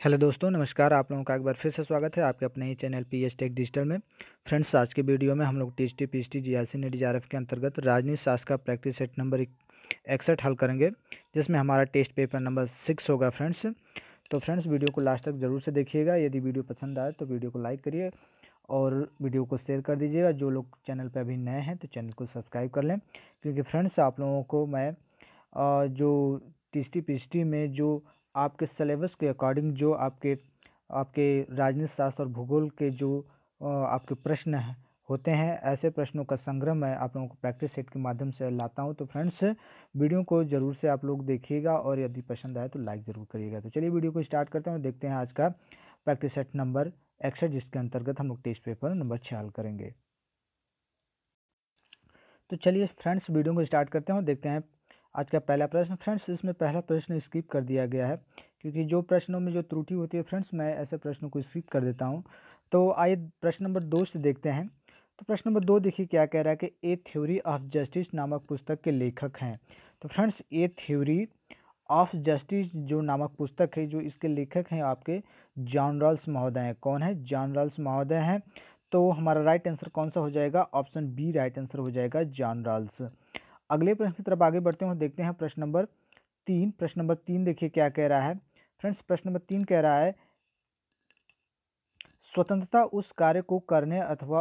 Hello दोस्तों, नमस्कार। आप लोगों का एक बार फिर से स्वागत है आपके अपने ही चैनल पीएस टेक डिजिटल में। फ्रेंड्स, आज के वीडियो में हम लोग TST PST GRC net GRF के अंतर्गत राजनीति शास्त्र का प्रैक्टिस सेट नंबर 61 हल करेंगे, जिसमें हमारा टेस्ट पेपर नंबर 6 होगा फ्रेंड्स। तो फ्रेंड्स, वीडियो को लास्ट तक जरूर से देखिएगा। यदि वीडियो पसंद आए तो वीडियो को लाइक करिए और वीडियो को शेयर कर दीजिएगा। जो लोग चैनल पर अभी नए हैं तो चैनल को सब्सक्राइब कर लें, क्योंकि फ्रेंड्स आप लोगों को मैं जो टीएसटी पीएसटी में जो आपके सिलेबस के अकॉर्डिंग जो आपके आपके राजनीति शास्त्र और भूगोल के जो आपके प्रश्न होते हैं, ऐसे प्रश्नों का संग्रह मैं आप लोगों को प्रैक्टिस सेट के माध्यम से लाता हूं। तो फ्रेंड्स, वीडियो को ज़रूर से आप लोग देखिएगा और यदि पसंद आए तो लाइक ज़रूर करिएगा। तो चलिए वीडियो को स्टार्ट करते हैं और देखते हैं आज का प्रैक्टिस सेट नंबर 61, जिसके अंतर्गत हम लोग टेस्ट पेपर नंबर 6 हल करेंगे। तो चलिए फ्रेंड्स, वीडियो को स्टार्ट करते हैं और देखते हैं आज का पहला प्रश्न। फ्रेंड्स, इसमें पहला प्रश्न स्किप कर दिया गया है, क्योंकि जो प्रश्नों में जो त्रुटि होती है फ्रेंड्स, मैं ऐसे प्रश्नों को स्किप कर देता हूं। तो आइए प्रश्न नंबर 2 से देखते हैं। तो प्रश्न नंबर 2 देखिए क्या कह रहा है कि ए थ्योरी ऑफ जस्टिस नामक पुस्तक के लेखक हैं। तो friends, A theory of justice जो नामक पुस्तक है, जो इसके लेखक हैं आपके जॉन रॉल्स महोदय हैं। कौन है? जॉन रॉल्स महोदय हैं। तो हमारा राइट आंसर कौन सा हो जाएगा? ऑप्शन बी राइट आंसर हो जाएगा, जॉन रॉल्स। अगले प्रश्न की तरफ आगे बढ़ते हैं और देखते हैं प्रश्न नंबर 3। प्रश्न नंबर 3 देखिए क्या कह रहा है। फ्रेंड्स, प्रश्न नंबर 3 कह रहा है, स्वतंत्रता उस कार्य को करने अथवा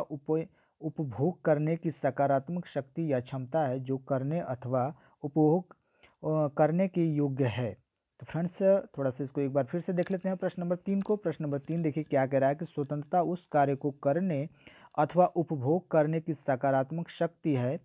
उपभोग करने की सकारात्मक शक्ति या क्षमता है जो करने अथवा उपभोग करने के योग्य है। तो फ्रेंड्स, थोड़ा सा इसको एक बार फिर से देख लेते हैं प्रश्न नंबर 3 को। प्रश्न नंबर 3 देखिए क्या कह रहा है कि स्वतंत्रता उस कार्य को करने अथवा उपभोग करने की सकारात्मक शक्ति है,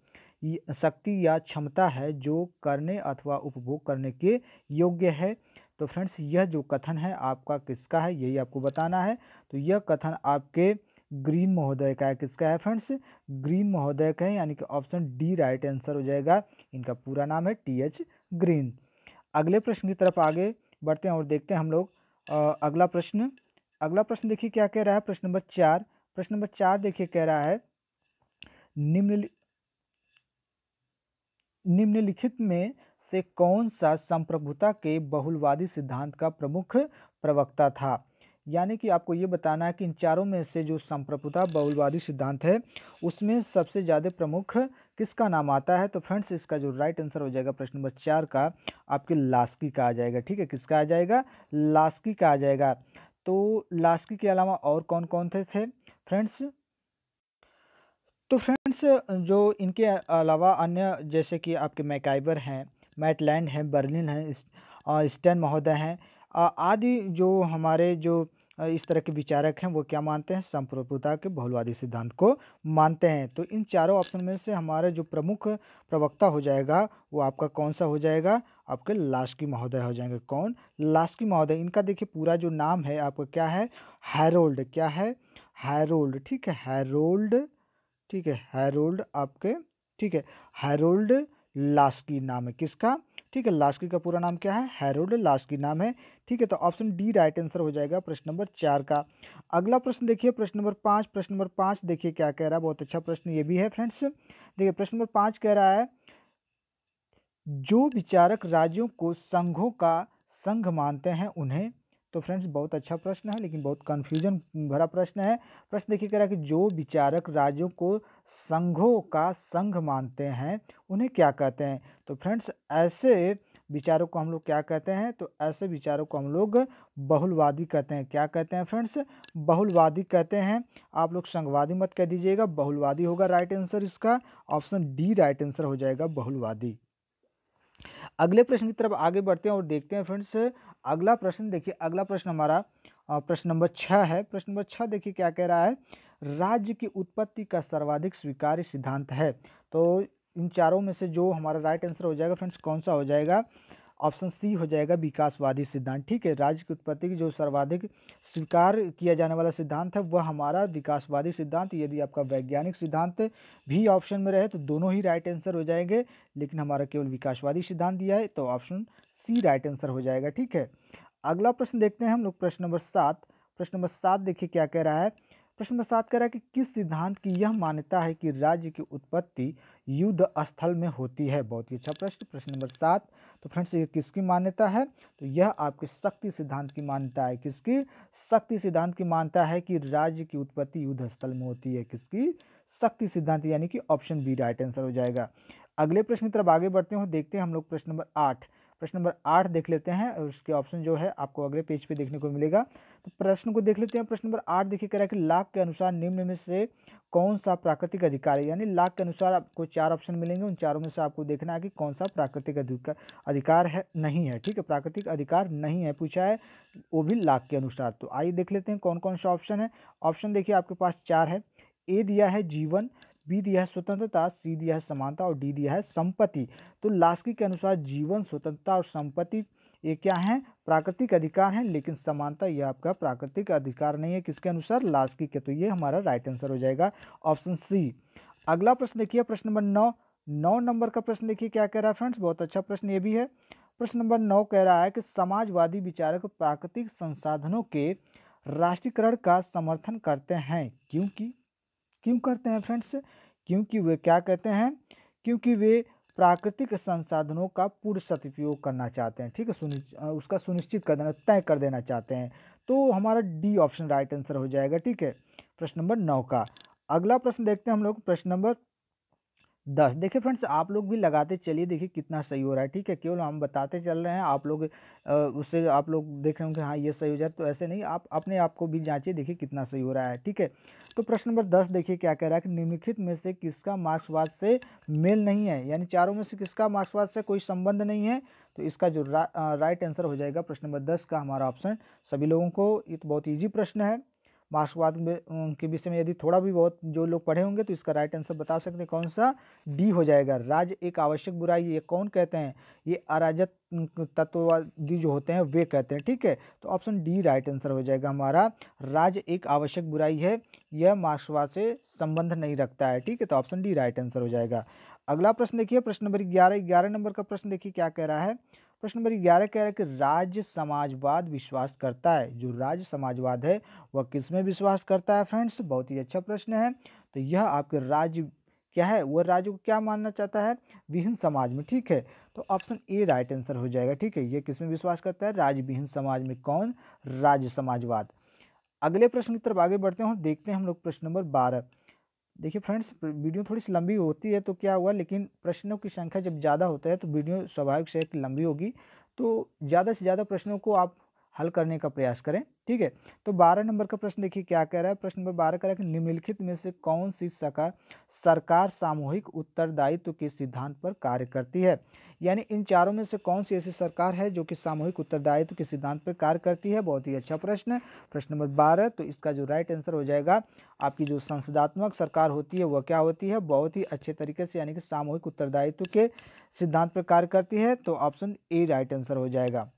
शक्ति या क्षमता है जो करने अथवा उपभोग करने के योग्य है। तो फ्रेंड्स, यह जो कथन है आपका किसका है, यही आपको बताना है। तो यह कथन आपके ग्रीन महोदय का है। किसका है फ्रेंड्स? ग्रीन महोदय का है, यानी कि ऑप्शन डी राइट आंसर हो जाएगा। इनका पूरा नाम है टीएच ग्रीन। अगले प्रश्न की तरफ आगे बढ़ते हैं और देखते हैं हम लोग अगला प्रश्न देखिए क्या कह रहा है। प्रश्न नंबर 4। प्रश्न नंबर 4 देखिए कह रहा है, निम्नलिखित में से कौन सा संप्रभुता के बहुलवादी सिद्धांत का प्रमुख प्रवक्ता था? यानी कि आपको ये बताना है कि इन चारों में से जो संप्रभुता बहुलवादी सिद्धांत है, उसमें सबसे ज़्यादा प्रमुख किसका नाम आता है? तो फ्रेंड्स, इसका जो राइट आंसर हो जाएगा प्रश्न नंबर 4 का, आपके लास्की का आ जाएगा। ठीक है, किसका आ जाएगा? लास्की का आ जाएगा। तो लास्की के अलावा और कौन कौन थे फ्रेंड्स? तो फ्रेंड्स, जो इनके अलावा अन्य जैसे कि आपके मैकाइवर हैं, मैटलैंड हैं, बर्लिन हैं, स्टैन महोदय हैं, आदि जो हमारे जो इस तरह के विचारक हैं, वो क्या मानते हैं? संप्रभुता के बहुलवादी सिद्धांत को मानते हैं। तो इन चारों ऑप्शन में से हमारे जो प्रमुख प्रवक्ता हो जाएगा वो आपका कौन सा हो जाएगा? आपके लास्की महोदय हो जाएंगे। कौन? लास्की महोदय। इनका देखिए पूरा जो नाम है आपका क्या है? हैरोल्ड। क्या है? हैरोल्ड। ठीक है, हैरोल्ड। ठीक है, हैरोल्ड आपके, ठीक है, हैरोल्ड लास्की नाम है किसका? ठीक है, लास्की का पूरा नाम क्या है? हैरोल्ड लास्की नाम है। ठीक है, तो ऑप्शन डी राइट आंसर हो जाएगा प्रश्न नंबर 4 का। अगला प्रश्न देखिए, प्रश्न नंबर 5। प्रश्न नंबर 5 देखिए क्या कह रहा है, बहुत अच्छा प्रश्न ये भी है फ्रेंड्स। देखिए प्रश्न नंबर 5 कह रहा है, जो विचारक राज्यों को संघों का संघ मानते हैं उन्हें। तो फ्रेंड्स, बहुत अच्छा प्रश्न है, लेकिन बहुत कंफ्यूजन भरा प्रश्न है। प्रश्न देखिए कह रहा है कि जो विचारक राज्यों को संघों का संघ मानते हैं उन्हें क्या कहते हैं? तो फ्रेंड्स, ऐसे विचारों को हम लोग क्या कहते हैं? तो ऐसे विचारों को हम लोग बहुलवादी कहते हैं। क्या कहते हैं फ्रेंड्स? बहुलवादी कहते हैं। आप लोग संघवादी मत कह दीजिएगा, बहुलवादी होगा राइट आंसर इसका। ऑप्शन डी राइट आंसर हो जाएगा, बहुलवादी। अगले प्रश्न की तरफ आगे बढ़ते हैं और देखते हैं फ्रेंड्स। अगला प्रश्न देखिए, अगला प्रश्न हमारा प्रश्न नंबर 6 है। प्रश्न नंबर 6 देखिए क्या कह रहा है, राज्य की उत्पत्ति का सर्वाधिक स्वीकार्य सिद्धांत है। तो इन चारों में से जो हमारा राइट आंसर हो जाएगा फ्रेंड्स, कौन सा हो जाएगा? ऑप्शन सी हो जाएगा, विकासवादी सिद्धांत। ठीक है, राज्य की उत्पत्ति की जो सर्वाधिक स्वीकार किया जाने वाला सिद्धांत है वह हमारा विकासवादी सिद्धांत। यदि आपका वैज्ञानिक सिद्धांत भी ऑप्शन में रहे तो दोनों ही राइट आंसर हो जाएंगे, लेकिन हमारा केवल विकासवादी सिद्धांत दिया है, तो ऑप्शन सी राइट आंसर हो जाएगा। ठीक है, अगला प्रश्न देखते हैं हम लोग, प्रश्न नंबर 7। प्रश्न नंबर 7 देखिए क्या कह रहा है। प्रश्न नंबर 7 कह रहा है कि किस सिद्धांत की यह मान्यता है कि राज्य की उत्पत्ति युद्ध स्थल में होती है? बहुत ही अच्छा प्रश्न, प्रश्न नंबर 7। तो फ्रेंड्स ये किसकी मान्यता है? तो यह आपके शक्ति सिद्धांत की मान्यता है। किसकी? शक्ति सिद्धांत की मान्यता है कि राज्य की उत्पत्ति युद्ध स्थल में होती है। किसकी? शक्ति सिद्धांत, यानी कि ऑप्शन बी राइट आंसर हो जाएगा। अगले प्रश्न की तरफ आगे बढ़ते हैं और देखते हैं हम लोग प्रश्न नंबर 8। प्रश्न नंबर 8 देख लेते हैं और उसके ऑप्शन जो है आपको अगले पेज पे देखने को मिलेगा। तो प्रश्न को देख लेते हैं। प्रश्न नंबर 8 देखिए, कह रहा है कि लाक के अनुसार निम्न में से कौन सा प्राकृतिक अधिकार है? यानी लाक के अनुसार आपको 4 ऑप्शन मिलेंगे, उन चारों में से आपको देखना है कि कौन सा प्राकृतिक अधिकार है, नहीं है। ठीक है, प्राकृतिक अधिकार नहीं है पूछा है, वो भी लाक के अनुसार। तो आइए देख लेते हैं कौन कौन सा ऑप्शन है। ऑप्शन देखिए आपके पास 4 है। ए दिया है जीवन, बी दिया है स्वतंत्रता, सी दिया है समानता और डी दिया है संपत्ति। तो लास्की के अनुसार जीवन, स्वतंत्रता और संपत्ति ये क्या है? प्राकृतिक अधिकार हैं, लेकिन समानता ये आपका प्राकृतिक अधिकार नहीं है। किसके अनुसार? लास्की के। तो ये हमारा राइट आंसर हो जाएगा ऑप्शन सी। अगला प्रश्न देखिए, प्रश्न नंबर 9। 9 नंबर का प्रश्न देखिए क्या कह रहा है फ्रेंड्स, बहुत अच्छा प्रश्न ये भी है। प्रश्न नंबर 9 कह रहा है कि समाजवादी विचारक प्राकृतिक संसाधनों के राष्ट्रीयकरण का समर्थन करते हैं, क्योंकि क्यों करते हैं फ्रेंड्स? क्योंकि वे क्या कहते हैं? क्योंकि वे प्राकृतिक संसाधनों का पूर्ण सदुपयोग करना चाहते हैं। ठीक है, उसका सुनिश्चित कर देना, तय कर देना चाहते हैं। तो हमारा डी ऑप्शन राइट आंसर हो जाएगा। ठीक है, प्रश्न नंबर 9 का। अगला प्रश्न देखते हैं हम लोग, प्रश्न नंबर 10। देखिए फ्रेंड्स, आप लोग भी लगाते चलिए, देखिए कितना सही हो रहा है। ठीक है, केवल हम बताते चल रहे हैं, आप लोग उससे आप लोग देख रहे होंगे हाँ ये सही हो जाए, तो ऐसे नहीं, आप अपने आप को भी जांचिए, देखिए कितना सही हो रहा है। ठीक है, तो प्रश्न नंबर 10 देखिए क्या कह रहा है कि निम्नलिखित में से किसका मार्क्सवाद से मेल नहीं है? यानी चारों में से किसका मार्क्सवाद से कोई संबंध नहीं है? तो इसका जो राइट आंसर हो जाएगा प्रश्न नंबर 10 का हमारा ऑप्शन। सभी लोगों को ये तो बहुत ईजी प्रश्न है। मार्क्सवाद के विषय में यदि थोड़ा भी बहुत जो लोग पढ़े होंगे तो इसका राइट आंसर बता सकते हैं, कौन सा? डी हो जाएगा। राज्य एक आवश्यक बुराई, ये कौन कहते हैं? ये अराजक तत्ववादी जो होते हैं वे कहते हैं। ठीक है, तो ऑप्शन डी राइट आंसर हो जाएगा हमारा। राज्य एक आवश्यक बुराई है, यह मार्क्सवाद से संबंध नहीं रखता है। ठीक है, तो ऑप्शन डी राइट आंसर हो जाएगा। अगला प्रश्न देखिए, प्रश्न नंबर 11। 11 नंबर का प्रश्न देखिए क्या कह रहा है। प्रश्न नंबर 11 कह रहा है कि राज्य समाजवाद विश्वास करता है। जो राज्य समाजवाद है वह किस में विश्वास करता है फ्रेंड्स? बहुत ही अच्छा प्रश्न है। तो यह आपके राज्य क्या है, वह राज्य को क्या मानना चाहता है? विहीन समाज में। ठीक है, तो ऑप्शन ए राइट आंसर हो जाएगा। ठीक है, ये किस में विश्वास करता है? राज्य विहीन समाज में। कौन? राज्य समाजवाद। अगले प्रश्न की तरफ आगे बढ़ते हैं और देखते हैं हम लोग प्रश्न नंबर 12। देखिए फ्रेंड्स, वीडियो थोड़ी सी लंबी होती है तो क्या हुआ, लेकिन प्रश्नों की संख्या जब ज़्यादा होता है तो वीडियो स्वाभाविक से कि लंबी होगी। तो ज़्यादा से ज़्यादा प्रश्नों को आप हल करने का प्रयास करें। ठीक है, तो 12 नंबर का प्रश्न देखिए क्या कह रहा है। प्रश्न नंबर 12 कह रहा है कि निम्नलिखित में से कौन सी सरकार सामूहिक उत्तरदायित्व के सिद्धांत पर कार्य करती है? यानी इन चारों में से कौन सी ऐसी सरकार है जो कि सामूहिक उत्तरदायित्व के सिद्धांत पर कार्य करती है? बहुत ही अच्छा प्रश्न है, प्रश्न नंबर 12। तो इसका जो राइट आंसर हो जाएगा, आपकी जो संसदात्मक सरकार होती है वह क्या होती है? बहुत ही अच्छे तरीके से, यानी कि सामूहिक उत्तरदायित्व के सिद्धांत पर कार्य करती है। तो ऑप्शन ए राइट आंसर हो जाएगा।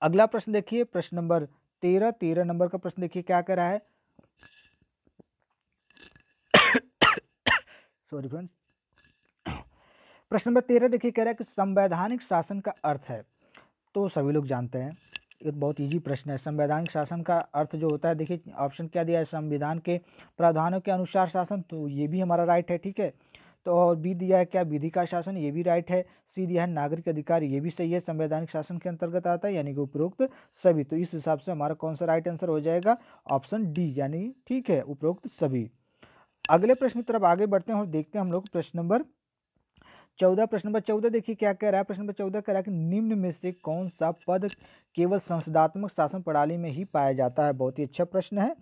अगला प्रश्न देखिए, प्रश्न नंबर 13। 13 नंबर का प्रश्न देखिए क्या कह रहा है। Sorry friends. प्रश्न नंबर 13 देखिए कह रहा है कि संवैधानिक शासन का अर्थ है। तो सभी लोग जानते हैं, ये बहुत इजी प्रश्न है। संवैधानिक शासन का अर्थ जो होता है, देखिए ऑप्शन क्या दिया है? संविधान के प्रावधानों के अनुसार शासन, तो ये भी हमारा राइट है। ठीक है, तो और बी दिया है क्या? विधि का शासन, ये भी राइट है। सी दिया है नागरिक अधिकार, ये भी सही है, संवैधानिक शासन के अंतर्गत आता है, यानी कि उपरोक्त सभी। तो इस हिसाब से हमारा कौन सा राइट आंसर हो जाएगा? ऑप्शन डी, यानी ठीक है, उपरोक्त सभी। अगले प्रश्न की तरफ आगे बढ़ते हैं और देखते हैं हम लोग प्रश्न नंबर 14। प्रश्न नंबर 14 देखिए क्या कह रहा है। प्रश्न नंबर 14 कह रहा है कि निम्न में से कौन सा पद केवल संसदात्मक शासन प्रणाली में ही पाया जाता है? बहुत ही अच्छा प्रश्न है।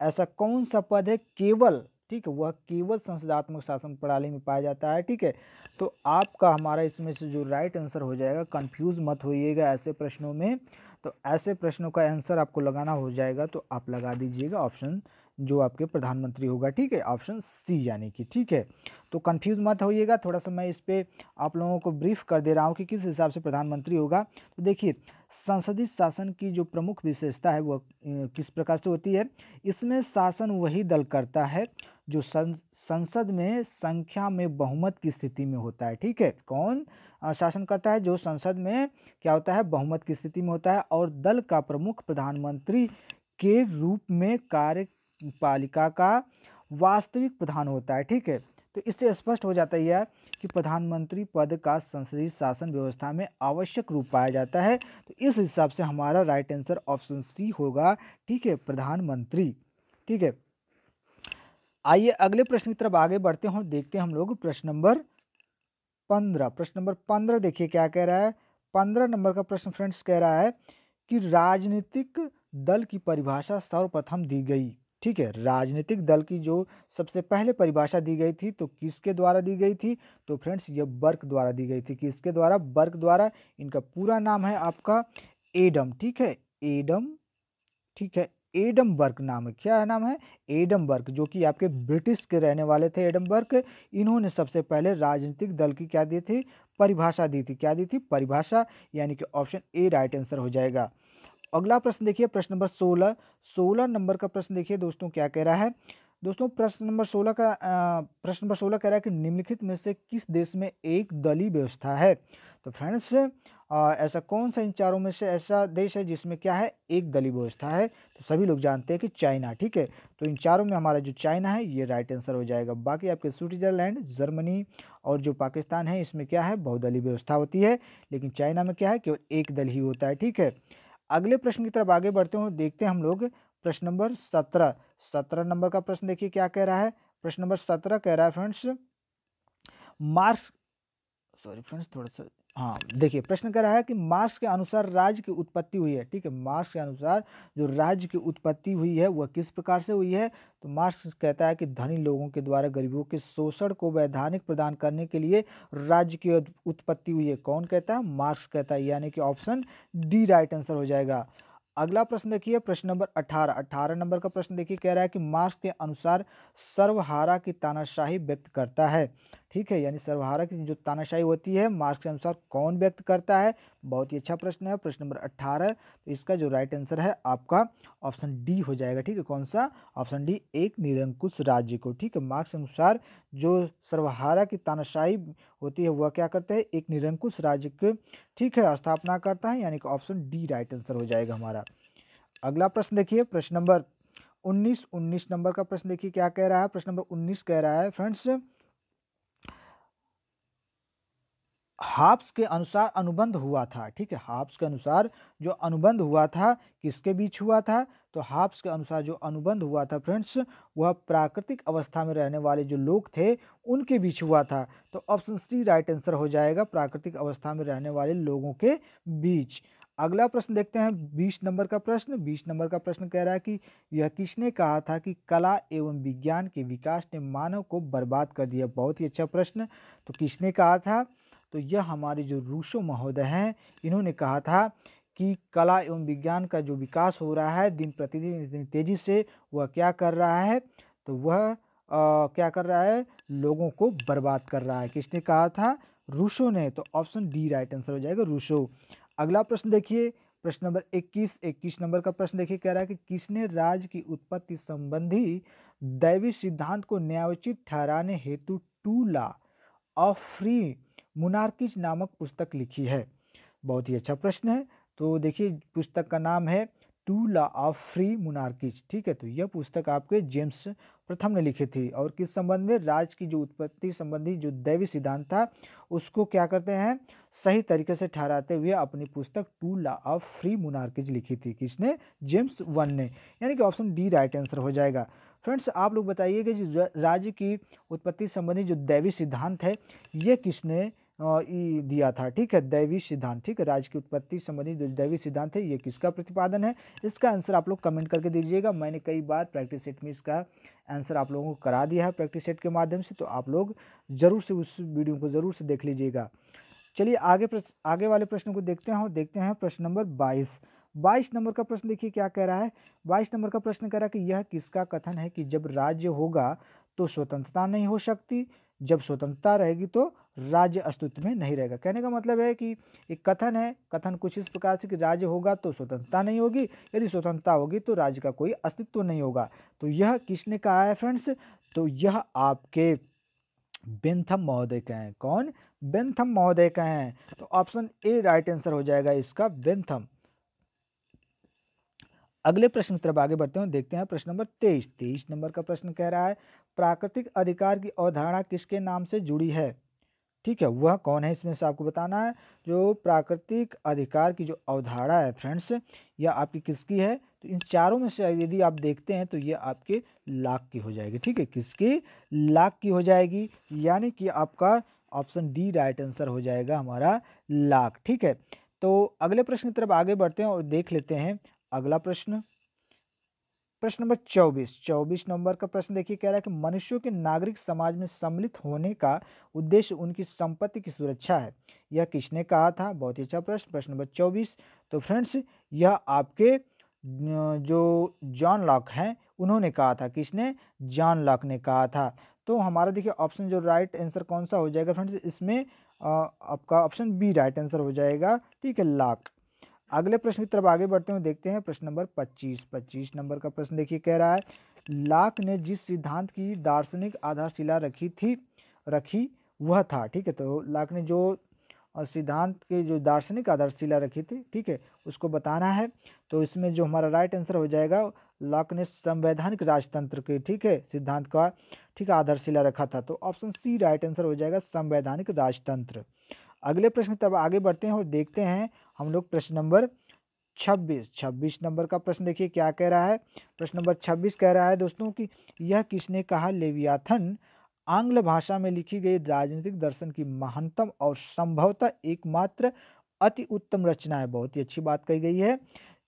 ऐसा कौन सा पद है केवल, ठीक है, वह केवल संसदात्मक शासन प्रणाली में पाया जाता है? ठीक है, तो आपका हमारा इसमें से जो राइट आंसर हो जाएगा, कंफ्यूज मत होइएगा ऐसे प्रश्नों में। तो ऐसे प्रश्नों का आंसर आपको लगाना हो जाएगा तो आप लगा दीजिएगा ऑप्शन जो आपके प्रधानमंत्री होगा। ठीक है, ऑप्शन सी, यानी कि ठीक है, तो कंफ्यूज मत होइएगा। थोड़ा सा मैं इस पे आप लोगों को ब्रीफ कर दे रहा हूँ कि किस हिसाब से प्रधानमंत्री होगा। तो देखिए, संसदीय शासन की जो प्रमुख विशेषता है वह किस प्रकार से होती है? इसमें शासन वही दल करता है जो संसद में संख्या में बहुमत की स्थिति में होता है। ठीक है, कौन शासन करता है? जो संसद में क्या होता है? बहुमत की स्थिति में होता है, और दल का प्रमुख प्रधानमंत्री के रूप में कार्यपालिका का वास्तविक प्रधान होता है। ठीक है, तो इससे स्पष्ट हो जाता है यह कि प्रधानमंत्री पद का संसदीय शासन व्यवस्था में आवश्यक रूप पाया जाता है। तो इस हिसाब से हमारा राइट आंसर ऑप्शन सी होगा, ठीक है, प्रधानमंत्री। ठीक है, आइए अगले प्रश्न की तरफ आगे बढ़ते हैं और देखते हैं हम लोग प्रश्न नंबर 15। प्रश्न नंबर 15 देखिए क्या कह रहा है। 15 नंबर का प्रश्न फ्रेंड्स कह रहा है कि राजनीतिक दल की परिभाषा सर्वप्रथम दी गई। ठीक है, राजनीतिक दल की जो सबसे पहले परिभाषा दी गई थी तो किसके द्वारा दी गई थी, तो फ्रेंड्स ये बर्क द्वारा दी गई थी। किसके द्वारा, बर्क द्वारा। इनका पूरा नाम है आपका एडम, ठीक है, एडम, ठीक है, एडम बर्क नाम है। क्या नाम है, एडम बर्क, जो कि आपके ब्रिटिश के रहने वाले थे एडम बर्क। इन्होंने सबसे पहले राजनीतिक दल की क्या दी थी, परिभाषा दी थी। क्या दी थी, परिभाषा, यानी कि ऑप्शन ए राइट आंसर हो जाएगा। अगला प्रश्न देखिए प्रश्न नंबर 16। 16 नंबर का प्रश्न देखिए दोस्तों क्या कह रहा है। दोस्तों प्रश्न नंबर 16 का प्रश्न नंबर 16 कह रहा है कि निम्नलिखित में से किस देश में एक दलीय व्यवस्था है। तो फ्रेंड्स ऐसा कौन सा इन चारों में से ऐसा देश है जिसमें क्या है, एक दलीय व्यवस्था है। तो सभी लोग जानते हैं कि चाइना। ठीक है, तो इन चारों में हमारा जो चाइना है ये राइट आंसर हो जाएगा। बाकी आपके स्विट्जरलैंड, जर्मनी और जो पाकिस्तान है इसमें क्या है, बहुदलीय व्यवस्था होती है। लेकिन चाइना में क्या है, केवल एक दल ही होता है। ठीक है, अगले प्रश्न की तरफ आगे बढ़ते हैं, देखते हैं हम लोग प्रश्न नंबर 17। 17 नंबर का प्रश्न देखिए क्या कह रहा है। प्रश्न नंबर 17 कह रहा है फ्रेंड्स, मार्क्स, सॉरी फ्रेंड्स थोड़ा सा, हाँ देखिए प्रश्न कह रहा है कि मार्क्स के अनुसार राज्य की उत्पत्ति हुई है। ठीक है, मार्क्स के अनुसार जो राज्य की उत्पत्ति हुई है वह किस प्रकार से हुई है। तो मार्क्स कहता है कि धनी लोगों के द्वारा गरीबों के शोषण को वैधानिक प्रदान करने के लिए राज्य की उत्पत्ति हुई है। कौन कहता है, मार्क्स कहता है, यानी कि ऑप्शन डी राइट आंसर हो जाएगा। अगला प्रश्न देखिए प्रश्न नंबर 18। 18 नंबर का प्रश्न देखिए कह रहा है कि मार्क्स के अनुसार सर्वहारा की तानाशाही व्यक्त करता है। ठीक है, यानी सर्वहारा की जो तानाशाही होती है मार्क्स के अनुसार कौन व्यक्त करता है। बहुत ही अच्छा प्रश्न है, प्रश्न नंबर 18। तो इसका जो राइट आंसर है आपका ऑप्शन डी हो जाएगा। ठीक है, कौन सा, ऑप्शन डी, एक निरंकुश राज्य को। ठीक है, मार्क्स के अनुसार जो सर्वहारा की तानाशाही होती है वह क्या करता है, एक निरंकुश राज्य की, ठीक है, स्थापना करता है, यानी कि ऑप्शन डी राइट आंसर हो जाएगा हमारा। अगला प्रश्न देखिए प्रश्न नंबर 19। 19 नंबर का प्रश्न देखिए क्या कह रहा है। प्रश्न नंबर 19 कह रहा है फ्रेंड्स, हाब्स के अनुसार अनुबंध हुआ था। ठीक है, हाब्स के अनुसार जो अनुबंध हुआ था किसके बीच हुआ था। तो हाब्स के अनुसार जो अनुबंध हुआ था फ्रेंड्स, वह प्राकृतिक अवस्था में रहने वाले जो लोग थे उनके बीच हुआ था। तो ऑप्शन सी राइट आंसर हो जाएगा, प्राकृतिक अवस्था में रहने वाले लोगों के बीच। अगला प्रश्न देखते हैं 20 नंबर का प्रश्न। 20 नंबर का प्रश्न कह रहा है कि यह किसने कहा था कि कला एवं विज्ञान के विकास ने मानव को बर्बाद कर दिया। बहुत ही अच्छा प्रश्न। तो किसने कहा था, तो यह हमारे जो रूसो महोदय हैं इन्होंने कहा था कि कला एवं विज्ञान का जो विकास हो रहा है दिन प्रतिदिन इतनी तेजी से, वह क्या कर रहा है, तो वह क्या कर रहा है, लोगों को बर्बाद कर रहा है। किसने कहा था, रूसो ने। तो ऑप्शन डी राइट आंसर हो जाएगा, रूसो। अगला प्रश्न देखिए प्रश्न नंबर 21। 21 नंबर का प्रश्न देखिए कह रहा है कि किसने राज्य की उत्पत्ति संबंधी दैवी सिद्धांत को न्यायोचित ठहराने हेतु true law of free monarchies नामक पुस्तक लिखी है। बहुत ही अच्छा प्रश्न है। तो देखिए पुस्तक का नाम है true law of free monarchies. ठीक है, तो यह पुस्तक आपके जेम्स प्रथम ने लिखी थी और किस संबंध में, राज्य की जो उत्पत्ति संबंधी जो दैवी सिद्धांत था उसको क्या करते हैं, सही तरीके से ठहराते हुए अपनी पुस्तक true law of free monarchies लिखी थी। किसने, जेम्स वन ने, यानी कि ऑप्शन डी राइट आंसर हो जाएगा। फ्रेंड्स आप लोग बताइए कि जो राज्य की उत्पत्ति संबंधी जो दैवी सिद्धांत है ये किसने दिया था। ठीक है, दैवी सिद्धांत। ठीक है, राज्य की उत्पत्ति संबंधी जो दैवी सिद्धांत है ये किसका प्रतिपादन है, इसका आंसर आप लोग कमेंट करके दीजिएगा। मैंने कई बार प्रैक्टिस सेट में इसका आंसर आप लोगों को करा दिया है प्रैक्टिस सेट के माध्यम से, तो आप लोग जरूर से उस वीडियो को जरूर से देख लीजिएगा। चलिए आगे वाले प्रश्न को देखते हैं और देखते हैं प्रश्न नंबर 22। 22 नंबर का प्रश्न देखिए क्या कह रहा है। 22 नंबर का प्रश्न कह रहा है कि यह किसका कथन है कि जब राज्य होगा तो स्वतंत्रता नहीं हो सकती, जब स्वतंत्रता रहेगी तो राज्य अस्तित्व में नहीं रहेगा। कहने का मतलब है कि एक कथन है, कथन कुछ इस प्रकार से कि राज्य होगा तो स्वतंत्रता नहीं होगी, यदि स्वतंत्रता होगी तो राज्य का कोई अस्तित्व नहीं होगा। तो यह किसने कहा है फ्रेंड्स, तो यह आपके बेंथम महोदय का है। कौन, बेंथम महोदय का है। तो ऑप्शन ए राइट आंसर हो जाएगा इसका, बेंथम। अगले प्रश्न की तरफ आगे बढ़ते हैं, देखते हैं प्रश्न नंबर 23। 23 नंबर का प्रश्न कह रहा है प्राकृतिक अधिकार की अवधारणा किसके नाम से जुड़ी है? ठीक है, वह कौन है इसमें से आपको बताना है। जो प्राकृतिक अधिकार की जो अवधारणा है फ्रेंड्स, यह आपकी किसकी है? तो इन चारों में से यदि आप देखते हैं तो ये आपके लाक की हो जाएगी। ठीक है, किसकी? लाक की हो जाएगी, यानी कि आपका ऑप्शन डी राइट आंसर हो जाएगा हमारा लाक। ठीक है, तो अगले प्रश्न की तरफ आगे बढ़ते हैं और देख लेते हैं अगला प्रश्न। प्रश्न नंबर 24। 24 नंबर का प्रश्न देखिए, कह रहा है कि मनुष्यों के नागरिक समाज में सम्मिलित होने का उद्देश्य उनकी संपत्ति की सुरक्षा है, यह किसने कहा था? बहुत ही अच्छा प्रश्न। प्रश्न नंबर 24, तो फ्रेंड्स यह आपके जो जॉन लॉक हैं उन्होंने कहा था। किसने? जॉन लॉक ने कहा था। तो हमारा देखिए ऑप्शन जो राइट आंसर कौन सा हो जाएगा फ्रेंड्स, इसमें आपका ऑप्शन बी राइट आंसर हो जाएगा। ठीक है, लॉक। अगले प्रश्न की तरफ आगे बढ़ते हुए देखते हैं प्रश्न नंबर 25। 25 नंबर का प्रश्न देखिए, कह रहा है लाक ने जिस सिद्धांत की दार्शनिक आधारशिला रखी वह था। ठीक है, तो लाक ने जो सिद्धांत के जो दार्शनिक आधारशिला रखी थी, ठीक है, उसको बताना है। तो इसमें जो हमारा राइट आंसर हो जाएगा, लॉक ने संवैधानिक राजतंत्र के, ठीक है, सिद्धांत का, ठीक है, आधारशिला रखा था। तो ऑप्शन सी राइट आंसर हो जाएगा, संवैधानिक राजतंत्र। अगले प्रश्न तब आगे बढ़ते हैं और देखते हैं हम लोग प्रश्न नंबर 26। 26 नंबर का प्रश्न देखिए क्या कह रहा है। प्रश्न नंबर 26 कह रहा है दोस्तों कि यह किसने कहा? लेवियाथन आंग्ल भाषा में लिखी गई राजनीतिक दर्शन की महानतम और संभवतः एकमात्र अति उत्तम रचना है। बहुत ही अच्छी बात कही गई है।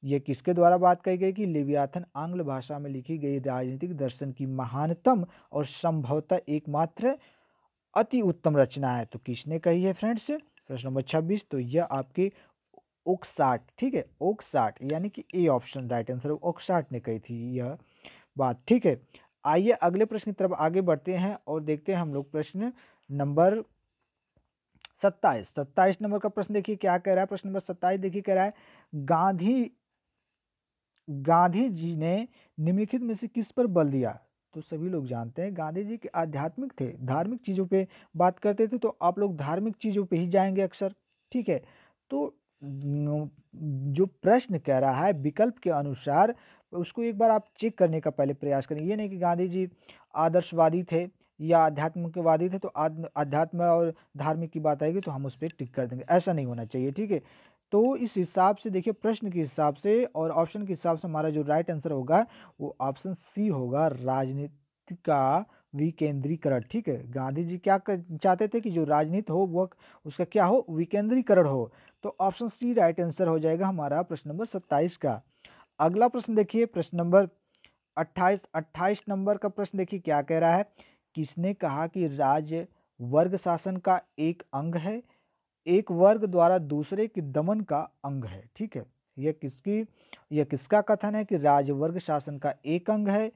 यह किसके द्वारा बात कही गई कि लेवियाथन आंग्ल भाषा में लिखी गई राजनीतिक दर्शन की महानतम और संभवतः एकमात्र अति उत्तम रचना है। तो किसने कही है फ्रेंड्स? प्रश्न नंबर 26, तो यह आपके ओकसाट, ठीक है, ओकसाट, यानी कि ए ऑप्शन राइट आंसर, ओकसाट ने कही थी यह बात। ठीक है, आइए अगले प्रश्न की तरफ आगे बढ़ते हैं और देखते हैं हम लोग प्रश्न नंबर 27। 27 नंबर का प्रश्न देखिए क्या कह रहा है। प्रश्न नंबर 27 देखिए कह रहा है गांधी जी ने निम्नलिखित में से किस पर बल दिया? तो सभी लोग जानते हैं गांधी जी के आध्यात्मिक थे, धार्मिक चीज़ों पे बात करते थे, तो आप लोग धार्मिक चीज़ों पे ही जाएंगे अक्सर। ठीक है, तो जो प्रश्न कह रहा है विकल्प के अनुसार, उसको एक बार आप चेक करने का पहले प्रयास करें। ये नहीं कि गांधी जी आदर्शवादी थे या आध्यात्मिकवादी थे, तो अध्यात्म और धार्मिक की बात आएगी तो हम उस पर टिक कर देंगे, ऐसा नहीं होना चाहिए। ठीक है, तो इस हिसाब से देखिए, प्रश्न के हिसाब से और ऑप्शन के हिसाब से हमारा जो राइट आंसर होगा वो ऑप्शन सी होगा, राजनीति का विकेंद्रीकरण। ठीक है, गांधी जी क्या चाहते थे कि जो राजनीति हो वो उसका क्या हो? विकेंद्रीकरण हो। तो ऑप्शन सी राइट आंसर हो जाएगा हमारा प्रश्न नंबर 27 का। अगला प्रश्न देखिए प्रश्न नंबर 28। 28 नंबर का प्रश्न देखिए क्या कह रहा है। किसने कहा कि राज्य वर्ग शासन का एक अंग है, एक वर्ग द्वारा दूसरे के दमन का अंग है? ठीक है, यह किसका कथन है कि राज्य वर्ग शासन का एक अंग है,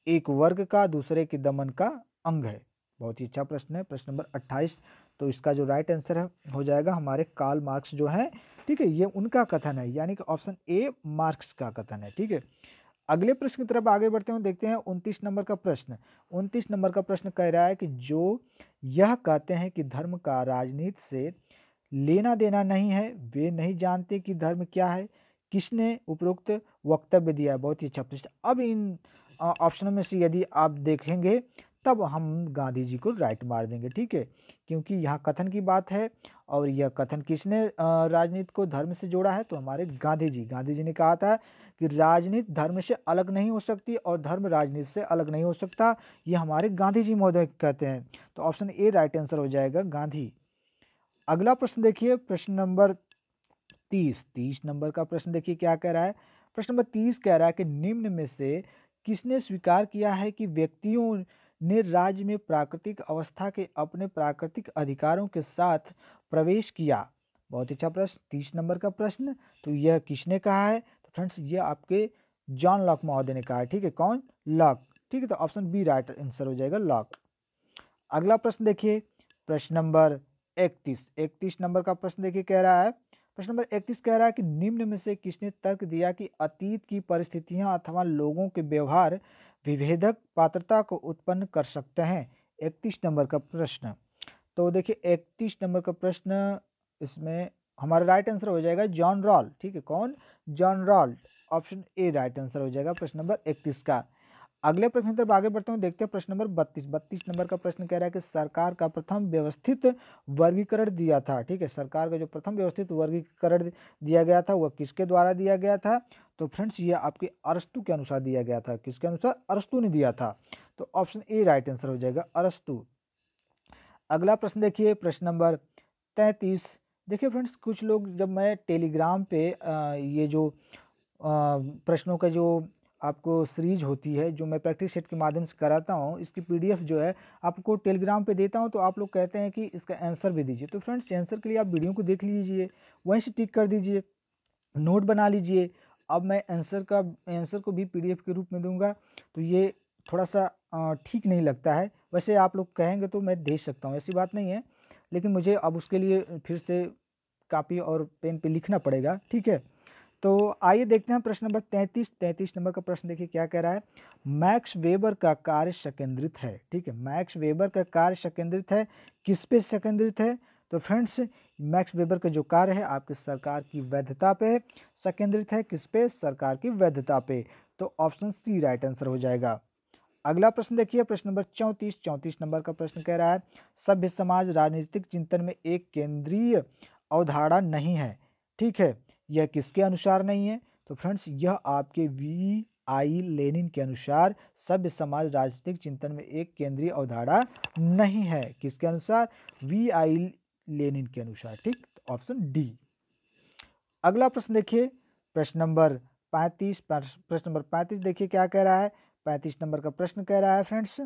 एक वर्ग का दूसरे के दमन का अंग है? बहुत ही अच्छा प्रश्न है, प्रश्न नंबर 28। तो इसका जो राइट आंसर है हो जाएगा हमारे कार्ल मार्क्स जो है। ठीक है, ये उनका कथन है, यानी कि ऑप्शन ए मार्क्स का कथन है। ठीक है, अगले प्रश्न की तरफ आगे बढ़ते हैं, देखते हैं 29 नंबर का प्रश्न। 29 नंबर का प्रश्न कह रहा है कि जो यह कहते हैं कि धर्म का राजनीति से लेना देना नहीं है, वे नहीं जानते कि धर्म क्या है, किसने उपरोक्त वक्तव्य दिया है? बहुत ही अच्छा प्रश्न। अब इन ऑप्शनों में से यदि आप देखेंगे तब हम गांधी जी को राइट मार देंगे। ठीक है, क्योंकि यहाँ कथन की बात है और यह कथन किसने राजनीति को धर्म से जोड़ा है? तो हमारे गांधी जी। गांधी जी ने कहा था कि राजनीति धर्म से अलग नहीं हो सकती और धर्म राजनीति से अलग नहीं हो सकता, ये हमारे गांधी जी महोदय कहते हैं। तो ऑप्शन ए राइट आंसर हो जाएगा, गांधी। अगला प्रश्न देखिए प्रश्न नंबर 30। 30 नंबर का प्रश्न देखिए क्या कह रहा है। प्रश्न नंबर 30 कह रहा है कि निम्न में से किसने स्वीकार किया है कि व्यक्तियों ने राज्य में प्राकृतिक अवस्था के अपने प्राकृतिक अधिकारों के साथ प्रवेश किया? बहुत अच्छा प्रश्न, 30 नंबर का प्रश्न। तो यह किसने कहा है? तो फ्रेंड्स ये आपके जॉन लॉक महोदय ने कहा है। ठीक है, कौन? लॉक। ठीक है, तो ऑप्शन बी राइट आंसर हो जाएगा, लॉक। अगला प्रश्न देखिए प्रश्न नंबर 31। 31 नंबर का प्रश्न देखिए कह रहा है। प्रश्न नंबर 31 कह रहा है कि निम्न में से किसने तर्क दिया कि अतीत की परिस्थितियां अथवा लोगों के व्यवहार विभेदक पात्रता को उत्पन्न कर सकते हैं? 31 नंबर का प्रश्न। तो देखिए 31 नंबर का प्रश्न, इसमें हमारा राइट आंसर हो जाएगा जॉन रॉल। ठीक है, कौन? John Raoult. Option A right answer हो जाएगा प्रश्न नंबर 31 का। अगले प्रश्न की तरफ आगे बढ़ते हैं, देखते हैं प्रश्न नंबर 32 नंबर का प्रश्न कह रहा है कि सरकार का प्रथम व्यवस्थित वर्गीकरण दिया था। ठीक है, सरकार का जो प्रथम व्यवस्थित वर्गीकरण दिया गया था वह किसके द्वारा दिया गया था? तो फ्रेंड्स ये आपके अरस्तु के अनुसार दिया गया था। किसके अनुसार? अरस्तु ने दिया था। तो ऑप्शन ए राइट आंसर हो जाएगा, अरस्तु। अगला प्रश्न देखिए, प्रश्न नंबर 33। देखिए फ्रेंड्स, कुछ लोग जब मैं टेलीग्राम पे ये जो प्रश्नों का जो आपको सीरीज होती है, जो मैं प्रैक्टिस सेट के माध्यम से कराता हूँ, इसकी पीडीएफ जो है आपको टेलीग्राम पे देता हूँ, तो आप लोग कहते हैं कि इसका आंसर भी दीजिए। तो फ्रेंड्स, आंसर के लिए आप वीडियो को देख लीजिए, वहीं से टिक कर दीजिए, नोट बना लीजिए। अब मैं आंसर को भी पीडीएफ के रूप में दूंगा, तो ये थोड़ा सा ठीक नहीं लगता है। वैसे आप लोग कहेंगे तो मैं दे सकता हूँ, ऐसी बात नहीं है, लेकिन मुझे अब उसके लिए फिर से कॉपी और पेन पे लिखना पड़ेगा। ठीक है, तो आइए देखते हैं प्रश्न नंबर 33 नंबर का प्रश्न देखिए क्या कह रहा है। मैक्स वेबर का कार्य संकेंद्रित है। ठीक है, मैक्स वेबर का कार्य संकेंद्रित है, किस पे संकेंद्रित है? तो फ्रेंड्स, मैक्स वेबर का जो कार्य है आपकी सरकार की वैधता पे संकेंद्रित है। किस पे? सरकार की वैधता पे। तो ऑप्शन सी राइट आंसर हो जाएगा। अगला प्रश्न देखिए, प्रश्न नंबर 34 नंबर का प्रश्न कह रहा है, सभ्य समाज राजनीतिक चिंतन में एक केंद्रीय अवधारणा नहीं है। ठीक है, यह किसके अनुसार नहीं है? तो फ्रेंड्स, यह आपके V.I. लेनिन के अनुसार सभ्य समाज राजनीतिक चिंतन में एक केंद्रीय अवधारणा नहीं है। किसके अनुसार? V.I. लेनिन के अनुसार। ठीक, ऑप्शन डी। अगला प्रश्न देखिए, प्रश्न नंबर 35 देखिए क्या कह रहा है। 35 नंबर का प्रश्न कह रहा है फ्रेंड्स,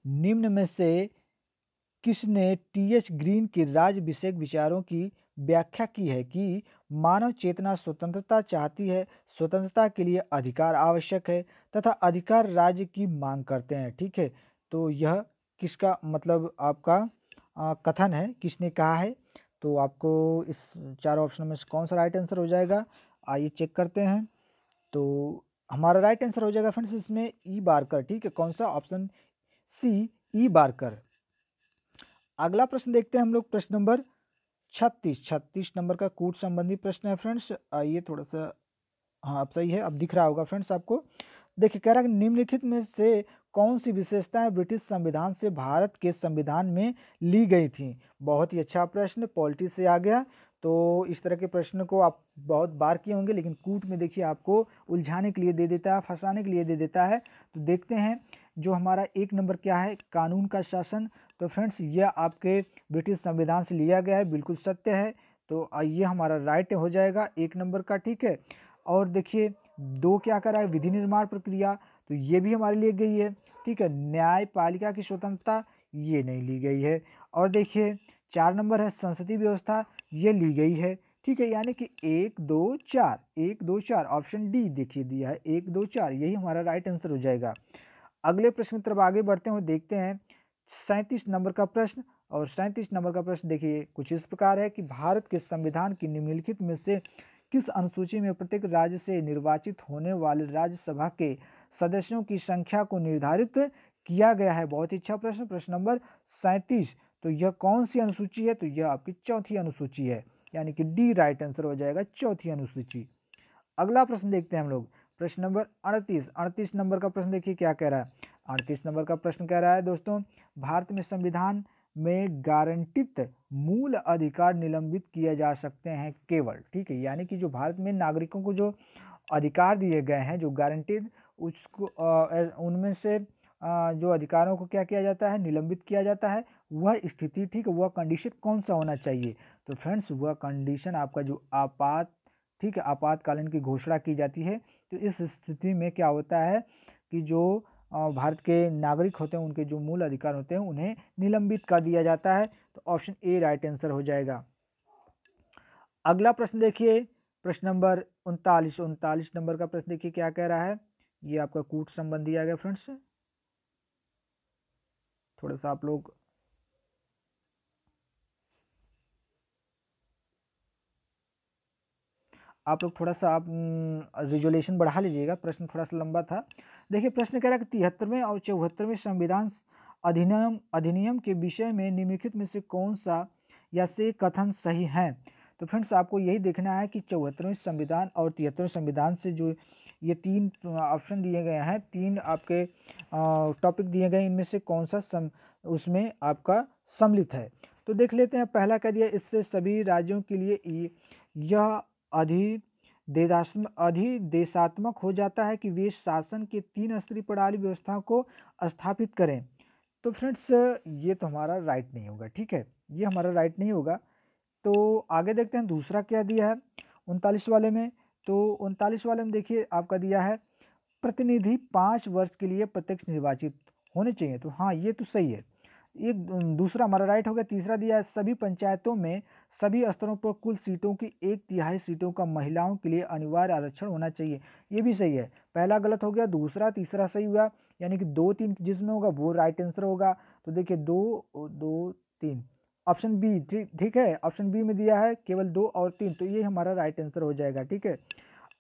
निम्न में से किसने टी.एच. ग्रीन के राज्य विषयक विचारों की व्याख्या की है कि मानव चेतना स्वतंत्रता चाहती है, स्वतंत्रता के लिए अधिकार आवश्यक है तथा अधिकार राज्य की मांग करते हैं। ठीक है, तो यह किसका मतलब आपका कथन है, किसने कहा है? तो आपको इस चारों ऑप्शन में से कौन सा राइट आंसर हो जाएगा, आइए चेक करते हैं। तो हमारा राइट आंसर हो जाएगा फ्रेंड्स इसमें ई बारकर। ठीक है, कौन सा? ऑप्शन सी, ई बारकर। अगला प्रश्न देखते हैं हम लोग, प्रश्न नंबर 36 नंबर का कूट संबंधी प्रश्न है फ्रेंड्स। आइए थोड़ा सा, हाँ अब सही है, अब दिख रहा होगा फ्रेंड्स आपको। देखिए कह रहा है कि निम्नलिखित में से कौन सी विशेषताएं ब्रिटिश संविधान से भारत के संविधान में ली गई थी? बहुत ही अच्छा प्रश्न, पॉलिटी से आ गया। तो इस तरह के प्रश्न को आप बहुत बार किए होंगे, लेकिन कूट में देखिए आपको उलझाने के लिए दे देता है, फंसाने के लिए दे देता है। तो देखते हैं जो हमारा 1 नंबर क्या है, कानून का शासन। तो फ्रेंड्स, यह आपके ब्रिटिश संविधान से लिया गया है, बिल्कुल सत्य है। तो ये हमारा राइट हो जाएगा 1 नंबर का। ठीक है, और देखिए 2 क्या करा है, विधि निर्माण प्रक्रिया, तो ये भी हमारे लिए गई है। ठीक है, न्यायपालिका की स्वतंत्रता, ये नहीं ली गई है। और देखिए 4 नंबर है संसदीय व्यवस्था, ये ली गई है। ठीक है, यानी कि 1 2 4 ऑप्शन डी देखिए दिया है, 1 2 4, यही हमारा राइट आंसर हो जाएगा। अगले प्रश्न की तरफ आगे बढ़ते हैं, देखते हैं 37 नंबर का प्रश्न। और 37 नंबर का प्रश्न देखिए कुछ इस प्रकार है कि भारत के संविधान की निम्नलिखित में से किस अनुसूची में प्रत्येक राज्य से निर्वाचित होने वाले राज्यसभा के सदस्यों की संख्या को निर्धारित किया गया है? बहुत ही अच्छा प्रश्न, प्रश्न नंबर 37। तो यह कौन सी अनुसूची है? तो यह आपकी चौथी अनुसूची है, यानी कि डी राइट आंसर हो जाएगा, चौथी अनुसूची। अगला प्रश्न देखते हैं हम लोग, प्रश्न नंबर 38 नंबर का प्रश्न देखिए क्या कह रहा है। 38 नंबर का प्रश्न कह रहा है दोस्तों, भारत में संविधान में गारंटित मूल अधिकार निलंबित किए जा सकते हैं केवल। ठीक है, यानी कि जो भारत में नागरिकों को जो अधिकार दिए गए हैं, जो गारंटेड, उसको उनमें से जो अधिकारों को क्या किया जाता है, निलंबित किया जाता है। वह स्थिति, ठीक है, वह कंडीशन कौन सा होना चाहिए? तो फ्रेंड्स, वह कंडीशन आपका जो ठीक है, आपातकालीन की घोषणा की जाती है। तो इस स्थिति में क्या होता है कि जो भारत के नागरिक होते हैं, उनके जो मूल अधिकार होते हैं, उन्हें निलंबित कर दिया जाता है। तो ऑप्शन ए राइट आंसर हो जाएगा। अगला प्रश्न देखिए, प्रश्न नंबर 39 नंबर का प्रश्न देखिए क्या कह रहा है। ये आपका कूट संबंधी आ गया फ्रेंड्स। थोड़ा सा आप लोग थोड़ा सा आप रिजोल्यूशन बढ़ा लीजिएगा, प्रश्न थोड़ा सा लंबा था। देखिए प्रश्न कह रहा है कि 73वें और 74वें संविधान अधिनियम के विषय में निम्नलिखित में से कौन सा या से कथन सही है? तो फ्रेंड्स आपको यही देखना है कि 74वें संविधान और 73वें संविधान से जो ये 3 ऑप्शन दिए गए हैं, 3 आपके टॉपिक दिए गए, इनमें से कौन सा उसमें आपका सम्मिलित है। तो देख लेते हैं, पहला कह दिया, इससे सभी राज्यों के लिए यह अधिदेशात्मक हो जाता है कि वे शासन के 3 स्तरीय प्रणाली व्यवस्था को स्थापित करें। तो फ्रेंड्स ये तो हमारा राइट नहीं होगा, ठीक है, ये हमारा राइट नहीं होगा। तो आगे देखते हैं दूसरा क्या दिया है 39 वाले में। तो 39 वाले में देखिए आपका दिया है प्रतिनिधि 5 वर्ष के लिए प्रत्यक्ष निर्वाचित होने चाहिए। तो हाँ, ये तो सही है, ये दूसरा हमारा राइट हो गया। तीसरा दिया है सभी पंचायतों में सभी स्तरों पर कुल सीटों की 1/3 सीटों का महिलाओं के लिए अनिवार्य आरक्षण होना चाहिए। ये भी सही है, पहला गलत हो गया, दूसरा तीसरा सही हुआ, यानी कि 2 3 जिसमें होगा वो राइट आंसर होगा। तो देखिए 2 2 3 ऑप्शन बी, ठीक है, ऑप्शन बी में दिया है केवल 2 और 3, तो ये हमारा राइट आंसर हो जाएगा, ठीक है।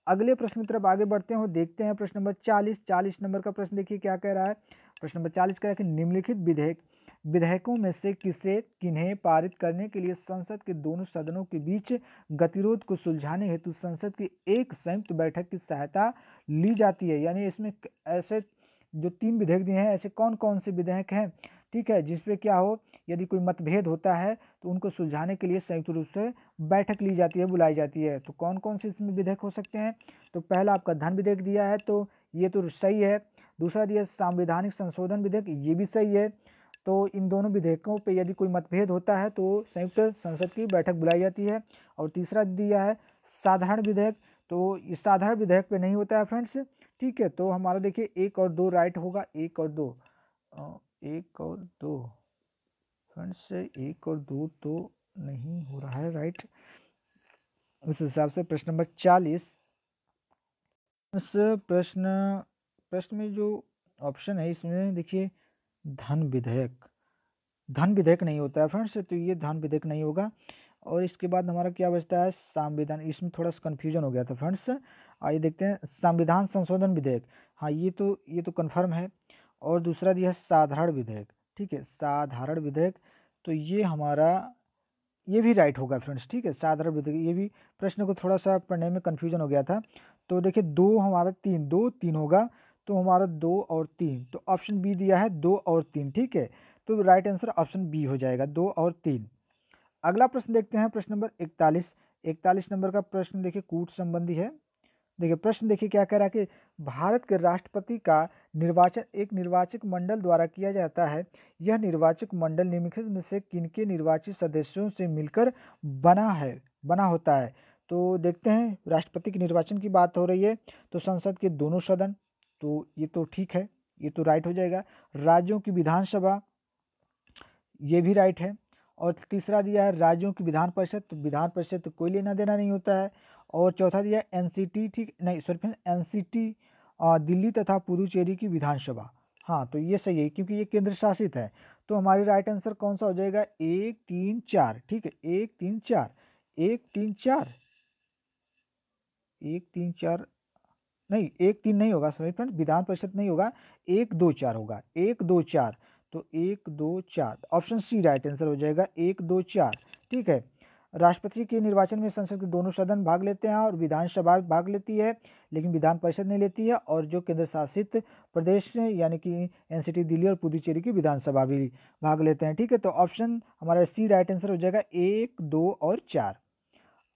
अगले प्रश्न की तरफ आगे बढ़ते हैं और देखते हैं प्रश्न नंबर 40 नंबर का प्रश्न देखिए क्या कह रहा है। प्रश्न नंबर 40 कह रहा है कि निम्नलिखित विधेयकों में से किन्हें पारित करने के लिए संसद के दोनों सदनों के बीच गतिरोध को सुलझाने हेतु संसद की एक संयुक्त बैठक की सहायता ली जाती है। यानी इसमें ऐसे जो 3 विधेयक दिए हैं, ऐसे कौन कौन से विधेयक हैं, ठीक है, जिसपे क्या हो, यदि कोई मतभेद होता है तो उनको सुलझाने के लिए संयुक्त रूप से बैठक ली जाती है, बुलाई जाती है। तो कौन कौन से इसमें विधेयक हो सकते हैं। तो पहला आपका धन विधेयक दिया है, तो ये तो सही है। दूसरा दिया संवैधानिक संशोधन विधेयक, ये भी सही है। तो इन दोनों विधेयकों पे यदि कोई मतभेद होता है तो संयुक्त संसद की बैठक बुलाई जाती है। और तीसरा दिया है साधारण विधेयक, तो इस साधारण विधेयक पे नहीं होता है फ्रेंड्स, ठीक है। तो हमारा देखिए 1 और 2 राइट होगा, 1 और 2 फ्रेंड्स 1 और 2 तो नहीं हो रहा है राइट। उस हिसाब से प्रश्न नंबर 40 इस प्रश्न में जो ऑप्शन है इसमें देखिए धन विधेयक नहीं होता है फ्रेंड्स, तो ये धन विधेयक नहीं होगा। और इसके बाद हमारा क्या बचता है संविधान, इसमें थोड़ा सा कन्फ्यूजन हो गया था फ्रेंड्स। आइए देखते हैं संविधान संशोधन विधेयक, हाँ ये तो कन्फर्म है। और दूसरा दिया है साधारण विधेयक, ठीक है, साधारण विधेयक, तो ये भी राइट होगा फ्रेंड्स, ठीक है, साधारण विधेयक। ये भी प्रश्न को थोड़ा सा पढ़ने में कन्फ्यूजन हो गया था। तो देखिए 2 हमारा 3 होगा, तो हमारा 2 और 3, तो ऑप्शन बी दिया है 2 और 3, ठीक है। तो राइट आंसर ऑप्शन बी हो जाएगा, 2 और 3। अगला प्रश्न देखते हैं प्रश्न नंबर 41 नंबर का प्रश्न देखिए कूट संबंधी है। देखिए प्रश्न देखिए क्या कह रहा है कि भारत के राष्ट्रपति का निर्वाचन एक निर्वाचक मंडल द्वारा किया जाता है। यह निर्वाचक मंडल निम्नलिखित में से किनके निर्वाचित सदस्यों से मिलकर बना होता है। तो देखते हैं, राष्ट्रपति के निर्वाचन की बात हो रही है, तो संसद के दोनों सदन, तो ये तो ठीक है, ये तो राइट हो जाएगा। राज्यों की विधानसभा, ये भी राइट है। और तीसरा दिया है राज्यों की विधान परिषद, तो विधान परिषद तो कोई लेना देना नहीं होता है। और चौथा दिया एनसीटी, ठीक नहीं सॉरी एनसीटी दिल्ली तथा पुदुचेरी की विधानसभा, हाँ तो ये सही है क्योंकि ये केंद्र शासित है। तो हमारी राइट आंसर कौन सा हो जाएगा 1 3 4, ठीक है 1 3 4 1 3 4 1 3 4 नहीं 1 3 नहीं होगा सॉरी फ्रेंड, विधान परिषद नहीं होगा, 1 2 4 होगा, 1 2 4, तो 1 2 4 ऑप्शन सी राइट आंसर हो जाएगा 1 2 4, ठीक है। राष्ट्रपति के निर्वाचन में संसद के दोनों सदन भाग लेते हैं और विधानसभा भाग लेती है, लेकिन विधान परिषद नहीं लेती है। और जो केंद्र शासित प्रदेश यानी कि एनसीटी दिल्ली और पुदुचेरी की विधानसभा भी भाग लेते हैं, ठीक है। तो ऑप्शन हमारा सी राइट आंसर हो जाएगा 1 2 और 4।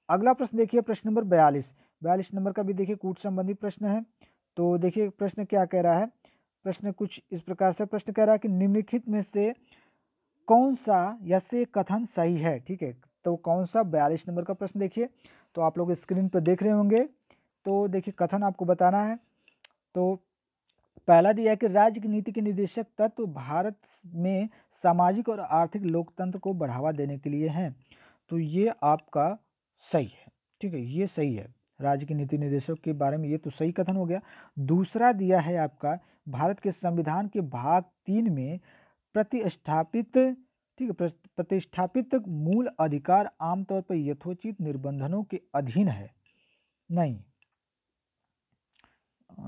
अगला प्रश्न देखिए प्रश्न नंबर 42 नंबर का भी देखिए कूट संबंधी प्रश्न है। तो देखिए प्रश्न क्या कह रहा है, प्रश्न कुछ इस प्रकार से प्रश्न कह रहा है कि निम्नलिखित में से कौन सा या से कथन सही है, ठीक है। तो कौन सा 42 नंबर का प्रश्न देखिए, तो आप लोग स्क्रीन पर देख रहे होंगे। तो देखिए कथन आपको बताना है। तो पहला दिया है कि राज्य की नीति के निर्देशक तत्व भारत में सामाजिक और आर्थिक लोकतंत्र को बढ़ावा देने के लिए हैं। तो ये आपका सही है, ठीक है, ये सही है, राज्य के नीति निर्देशक के बारे में ये तो सही कथन हो गया। दूसरा दिया है आपका भारत के संविधान के भाग 3 में प्रतिष्ठापित, ठीक है, प्रतिष्ठापित मूल अधिकार आमतौर पर यथोचित निर्बंधनों के अधीन है। नहीं,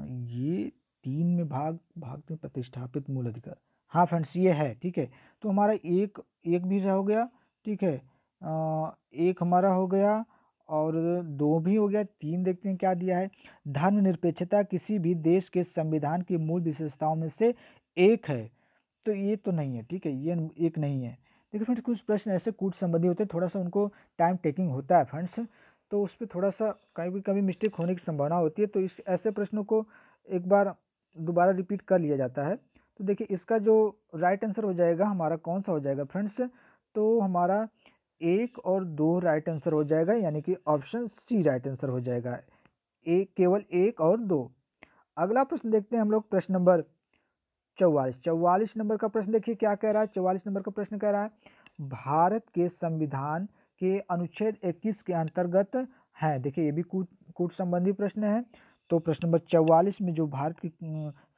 ये 3 में भाग में प्रतिष्ठापित मूल अधिकार, हाँ फ्रेंड्स ये है, ठीक है। तो हमारा एक भी हो गया, ठीक है, एक हमारा हो गया और दो भी हो गया, तीन देखते हैं क्या दिया है। धर्मनिरपेक्षता किसी भी देश के संविधान की मूल विशेषताओं में से एक है, तो ये तो नहीं है, ठीक है, ये एक नहीं है। देखिए फ्रेंड्स, कुछ प्रश्न ऐसे कूट संबंधी होते हैं, थोड़ा सा उनको टाइम टेकिंग होता है फ्रेंड्स, तो उस पर थोड़ा सा कभी कभी मिस्टेक होने की संभावना होती है, तो इस ऐसे प्रश्नों को एक बार दोबारा रिपीट कर लिया जाता है। तो देखिए इसका जो राइट आंसर हो जाएगा हमारा कौन सा हो जाएगा फ्रेंड्स, तो हमारा एक और दो राइट आंसर हो जाएगा, यानी कि ऑप्शन सी राइट आंसर हो जाएगा, एक, केवल एक और दो। अगला प्रश्न देखते हैं हम लोग, प्रश्न नंबर 44 नंबर का प्रश्न देखिए क्या कह रहा है। 44 नंबर का प्रश्न कह रहा है भारत के संविधान के अनुच्छेद 21 के अंतर्गत है। देखिए ये भी कूट संबंधी प्रश्न है। तो प्रश्न नंबर 44 में जो भारत की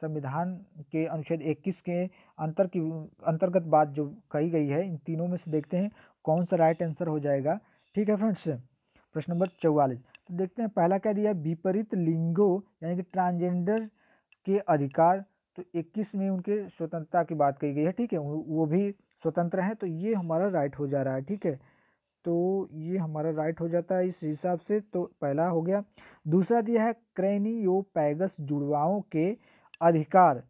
संविधान के अनुच्छेद 21 के अंतर्गत बात जो कही गई है, इन तीनों में से देखते हैं कौन सा राइट आंसर हो जाएगा। ठीक है फ्रेंड्स, प्रश्न नंबर 44 तो देखते हैं पहला क्या दिया है, विपरीत लिंगों यानी कि ट्रांसजेंडर के अधिकार। तो 21 में उनके स्वतंत्रता की बात कही गई है, ठीक है, वो भी स्वतंत्र हैं, तो ये हमारा राइट हो जा रहा है। ठीक है, तो ये हमारा राइट हो जाता है इस हिसाब से, तो पहला हो गया। दूसरा दिया है क्रेनियोपैगस जुड़वाओं के अधिकार,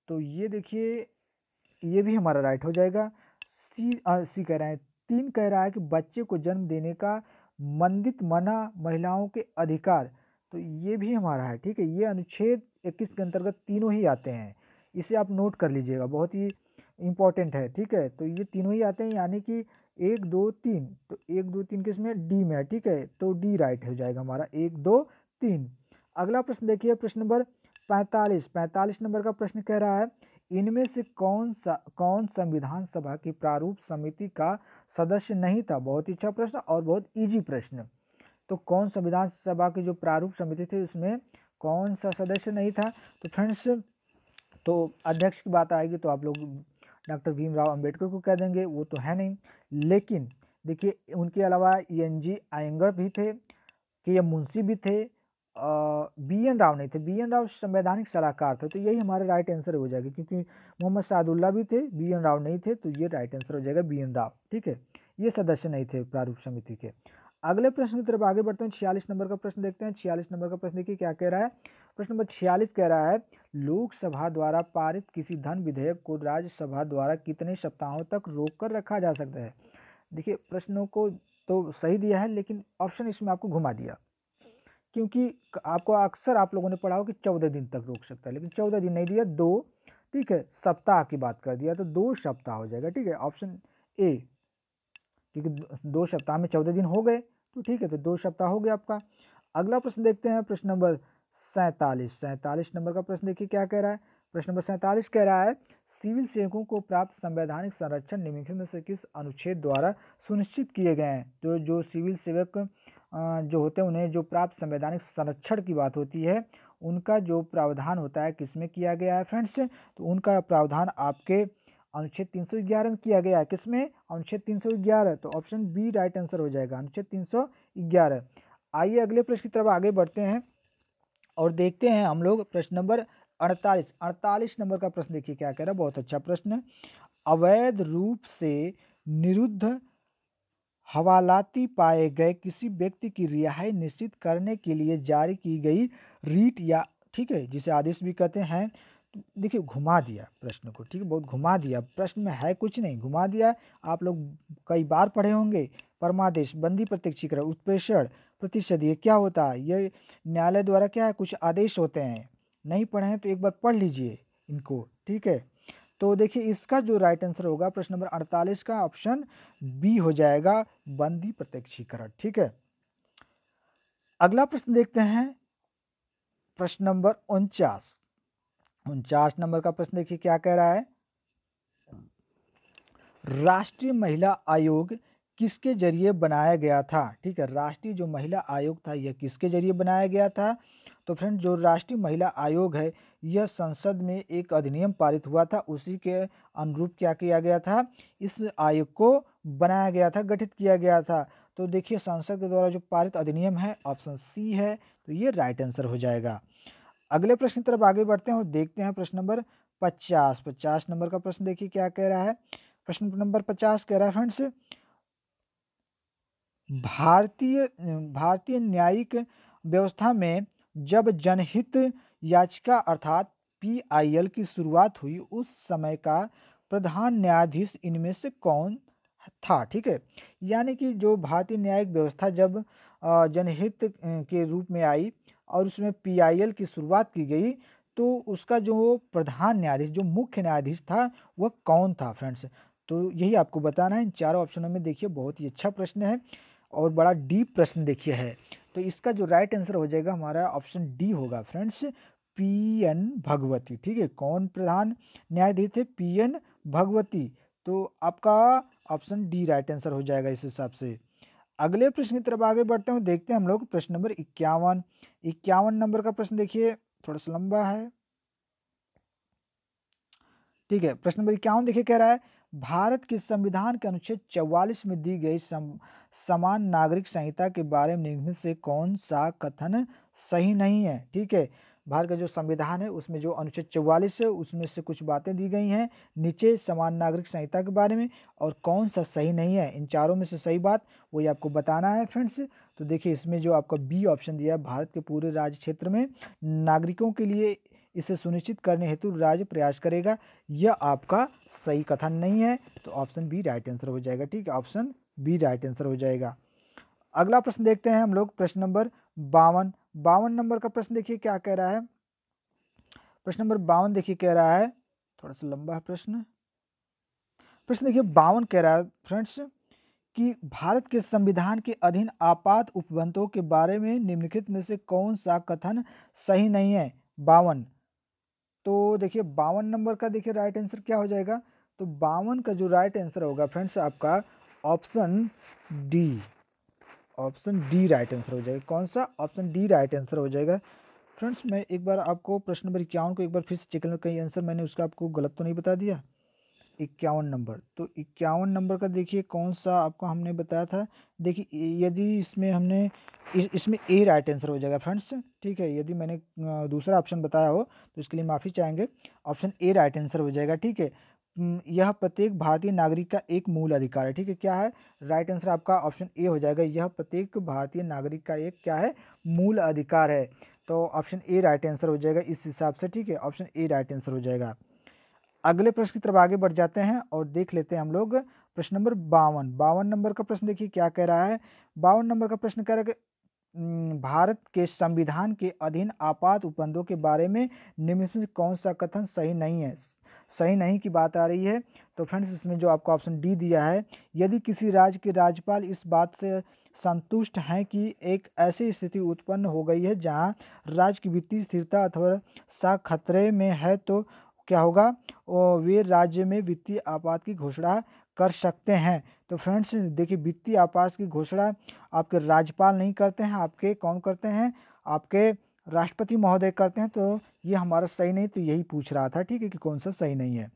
तो ये देखिए ये भी हमारा राइट हो जाएगा। सी कह रहा है, 3 कह रहा है कि बच्चे को जन्म देने का मंदित मना महिलाओं के अधिकार, तो ये भी हमारा है। ठीक है, ये अनुच्छेद 21 के अंतर्गत तीनों ही आते हैं, इसे आप नोट कर लीजिएगा, बहुत ही इम्पोर्टेंट है। ठीक है, तो ये तीनों ही आते हैं, यानी कि 1 2 3, तो 1 2 3 किस में, डी में है। ठीक है, तो डी राइट हो जाएगा हमारा, 1 2 3। अगला प्रश्न देखिए, प्रश्न नंबर 45 नंबर का प्रश्न कह रहा है इनमें से कौन संविधान सभा की प्रारूप समिति का सदस्य नहीं था। बहुत ही अच्छा प्रश्न और बहुत इजी प्रश्न। तो कौन संविधान सभा की जो प्रारूप समिति थी उसमें कौन सा सदस्य नहीं था। तो फ्रेंड्स, तो अध्यक्ष की बात आएगी तो आप लोग डॉक्टर भीमराव अंबेडकर को कह देंगे, वो तो है नहीं। लेकिन देखिए उनके अलावा एन.जी. अयंगर भी थे, के एम मुंशी भी थे, बी एन राव नहीं थे, बी एन राव संवैधानिक सलाहकार थे, तो यही हमारा राइट आंसर हो जाएगा, क्योंकि मोहम्मद सादुल्ला भी थे, बी एन राव नहीं थे, तो ये राइट आंसर हो जाएगा बी एन राव। ठीक है, ये सदस्य नहीं थे प्रारूप समिति के। अगले प्रश्न की तरफ आगे बढ़ते हैं, 46 नंबर का प्रश्न देखते हैं। 46 नंबर का प्रश्न देखिए क्या कह रहा है। प्रश्न नंबर 46 कह रहा है लोकसभा द्वारा पारित किसी धन विधेयक को राज्यसभा द्वारा कितने सप्ताहों तक रोक कर रखा जा सकता है। देखिए प्रश्नों को तो सही दिया है, लेकिन ऑप्शन इसमें आपको घुमा दिया, क्योंकि आपको अक्सर आप लोगों ने पढ़ा हो कि 14 दिन तक रोक सकता है, लेकिन 14 दिन नहीं दिया, 2, ठीक है, सप्ताह की बात कर दिया, तो 2 सप्ताह हो जाएगा। ठीक है, ऑप्शन ए, क्योंकि 2 सप्ताह में 14 दिन हो गए, तो ठीक है, तो 2 सप्ताह हो गया आपका। अगला प्रश्न देखते हैं, प्रश्न नंबर 47 नंबर का प्रश्न देखिए क्या कह रहा है। प्रश्न नंबर 47 कह रहा है सिविल सेवकों को प्राप्त संवैधानिक संरक्षण निम्नलिखित में से किस अनुच्छेद द्वारा सुनिश्चित किए गए हैं। तो जो सिविल सेवक जो होते हैं उन्हें जो प्राप्त संवैधानिक संरक्षण की बात होती है, उनका जो प्रावधान होता है किसमें किया गया है फ्रेंड्स, तो उनका प्रावधान आपके अनुच्छेद 311 में किया गया है। किसमें, अनुच्छेद 311, तो ऑप्शन बी राइट आंसर हो जाएगा, अनुच्छेद 311। आइए अगले प्रश्न की तरफ आगे बढ़ते हैं और देखते हैं हम लोग प्रश्न नंबर 48 नंबर का प्रश्न देखिए क्या कह रहा है, बहुत अच्छा प्रश्न है। अवैध रूप से निरुद्ध हवालाती पाए गए किसी व्यक्ति की रिहाई निश्चित करने के लिए जारी की गई रीट या, ठीक है, जिसे आदेश भी कहते हैं। तो देखिए घुमा दिया प्रश्न को, ठीक है, बहुत घुमा दिया, प्रश्न में है कुछ नहीं, घुमा दिया। आप लोग कई बार पढ़े होंगे, परमादेश, बंदी प्रत्यक्षीकरण, उत्प्रेषण, प्रतिषेध, ये क्या होता है, ये न्यायालय द्वारा क्या है, कुछ आदेश होते हैं, नहीं पढ़े हैं तो एक बार पढ़ लीजिए इनको। ठीक है, तो देखिए इसका जो राइट आंसर होगा प्रश्न नंबर 48 का ऑप्शन बी हो जाएगा, बंदी प्रत्यक्षीकरण। ठीक है, अगला प्रश्न देखते हैं, प्रश्न नंबर 49 नंबर का प्रश्न देखिए क्या कह रहा है। राष्ट्रीय महिला आयोग किसके जरिए बनाया गया था। ठीक है, राष्ट्रीय जो महिला आयोग था यह किसके जरिए बनाया गया था। तो फ्रेंड जो राष्ट्रीय महिला आयोग है यह संसद में एक अधिनियम पारित हुआ था, उसी के अनुरूप क्या किया गया था, इस आयोग को बनाया गया था, गठित किया गया था। तो देखिए संसद के द्वारा जो पारित अधिनियम है ऑप्शन सी है, तो ये राइट आंसर हो जाएगा। अगले प्रश्न की तरफ आगे बढ़ते हैं और देखते हैं प्रश्न नंबर 50 नंबर का प्रश्न देखिए क्या कह रहा है। प्रश्न नंबर 50 कह रहा है फ्रेंड्स भारतीय भारतीय न्यायिक व्यवस्था में जब जनहित याचिका अर्थात पीआईएल की शुरुआत हुई, उस समय का प्रधान न्यायाधीश इनमें से कौन था? ठीक है, यानी कि जो भारतीय न्यायिक व्यवस्था जब जनहित के रूप में आई और उसमें पीआईएल की शुरुआत की गई, तो उसका जो प्रधान न्यायाधीश, जो मुख्य न्यायाधीश था, वह कौन था फ्रेंड्स? तो यही आपको बताना है इन चारों ऑप्शनों में। देखिए बहुत ही अच्छा प्रश्न है और बड़ा डीप प्रश्न देखिए है। तो इसका जो राइट आंसर हो जाएगा हमारा ऑप्शन डी होगा फ्रेंड्स, पीएन भगवती। ठीक है, कौन प्रधान न्यायाधीश थे? पीएन भगवती। तो आपका ऑप्शन डी राइट आंसर हो जाएगा इस हिसाब से। अगले प्रश्न की तरफ आगे बढ़ते हैं, देखते हैं हम लोग प्रश्न नंबर 51। 51 नंबर का प्रश्न देखिए, थोड़ा सा लंबा है। ठीक है, प्रश्न नंबर 51 देखिए, कह रहा है भारत के संविधान के अनुच्छेद 44 में दी गई समान नागरिक संहिता के बारे में निम्न से कौन सा कथन सही नहीं है? ठीक है, भारत का जो संविधान है उसमें जो अनुच्छेद 44 है उसमें से कुछ बातें दी गई हैं नीचे समान नागरिक संहिता के बारे में, और कौन सा सही नहीं है। इन चारों में से सही बात वही आपको बताना है फ्रेंड्स। तो देखिए इसमें जो आपका बी ऑप्शन दिया है, भारत के पूरे राज्य क्षेत्र में नागरिकों के लिए इसे सुनिश्चित करने हेतु राज्य प्रयास करेगा, यह आपका सही कथन नहीं है। तो ऑप्शन बी राइट आंसर हो जाएगा। ठीक है, ऑप्शन बी राइट आंसर हो जाएगा। अगला प्रश्न देखते हैं हम लोग, प्रश्न नंबर 52। 52 नंबर का प्रश्न देखिए क्या कह रहा है। प्रश्न नंबर 52 देखिए कह रहा है, थोड़ा सा लंबा है प्रश्न। प्रश्न देखिए 52 कह रहा है फ्रेंड्स कि भारत के संविधान के अधीन आपात उपबंधों के बारे में निम्नलिखित में से कौन सा कथन सही नहीं है? 52। तो देखिए 52 नंबर का देखिए राइट आंसर क्या हो जाएगा? तो 52 का जो राइट आंसर होगा फ्रेंड्स आपका option D. Option D right answer हो जाएगा। कौन सा? ऑप्शन डी राइट आंसर हो जाएगा। फ्रेंड्स मैं एक बार आपको प्रश्न नंबर 51 को एक बार फिर से चेक कर लूं, कहीं आंसर मैंने उसका आपको गलत तो नहीं बता दिया। 51 नंबर, तो 51 नंबर का देखिए कौन सा आपको हमने बताया था। देखिए यदि इसमें हमने इसमें ए राइट आंसर हो जाएगा फ्रेंड्स। ठीक है, यदि मैंने दूसरा ऑप्शन बताया हो तो इसके लिए माफ़ी चाहेंगे। ऑप्शन ए राइट आंसर हो जाएगा। ठीक है, यह प्रत्येक भारतीय नागरिक का एक मूल अधिकार है। ठीक है, क्या है राइट आंसर आपका? ऑप्शन ए हो जाएगा, यह प्रत्येक भारतीय नागरिक का एक क्या है? मूल अधिकार है। तो ऑप्शन ए राइट आंसर हो जाएगा इस हिसाब से। ठीक है, ऑप्शन ए राइट आंसर हो जाएगा। अगले प्रश्न की तरफ आगे बढ़ जाते हैं और देख लेते हैं हम लोग प्रश्न नंबर 52। 52 नंबर का प्रश्न देखिए क्या कह रहा है। 52 नंबर का प्रश्न कह रहा है कि भारत के संविधान के अधीन आपात उपबंधों के बारे में निम्न में कौन सा कथन सही नहीं है? सही नहीं की बात आ रही है। तो फ्रेंड्स इसमें जो आपको ऑप्शन डी दिया है, यदि किसी राज्य के राज्यपाल इस बात से संतुष्ट हैं कि एक ऐसी स्थिति उत्पन्न हो गई है जहां राज्य की वित्तीय स्थिरता अथवा सा खतरे में है, तो क्या होगा? वे राज्य में वित्तीय आपात की घोषणा कर सकते हैं। तो फ्रेंड्स देखिए वित्तीय आपात की घोषणा आपके राज्यपाल नहीं करते हैं, आपके कौन करते हैं? आपके राष्ट्रपति महोदय करते हैं। तो ये हमारा सही नहीं, तो यही पूछ रहा था। ठीक है, कि कौन सा सही नहीं है।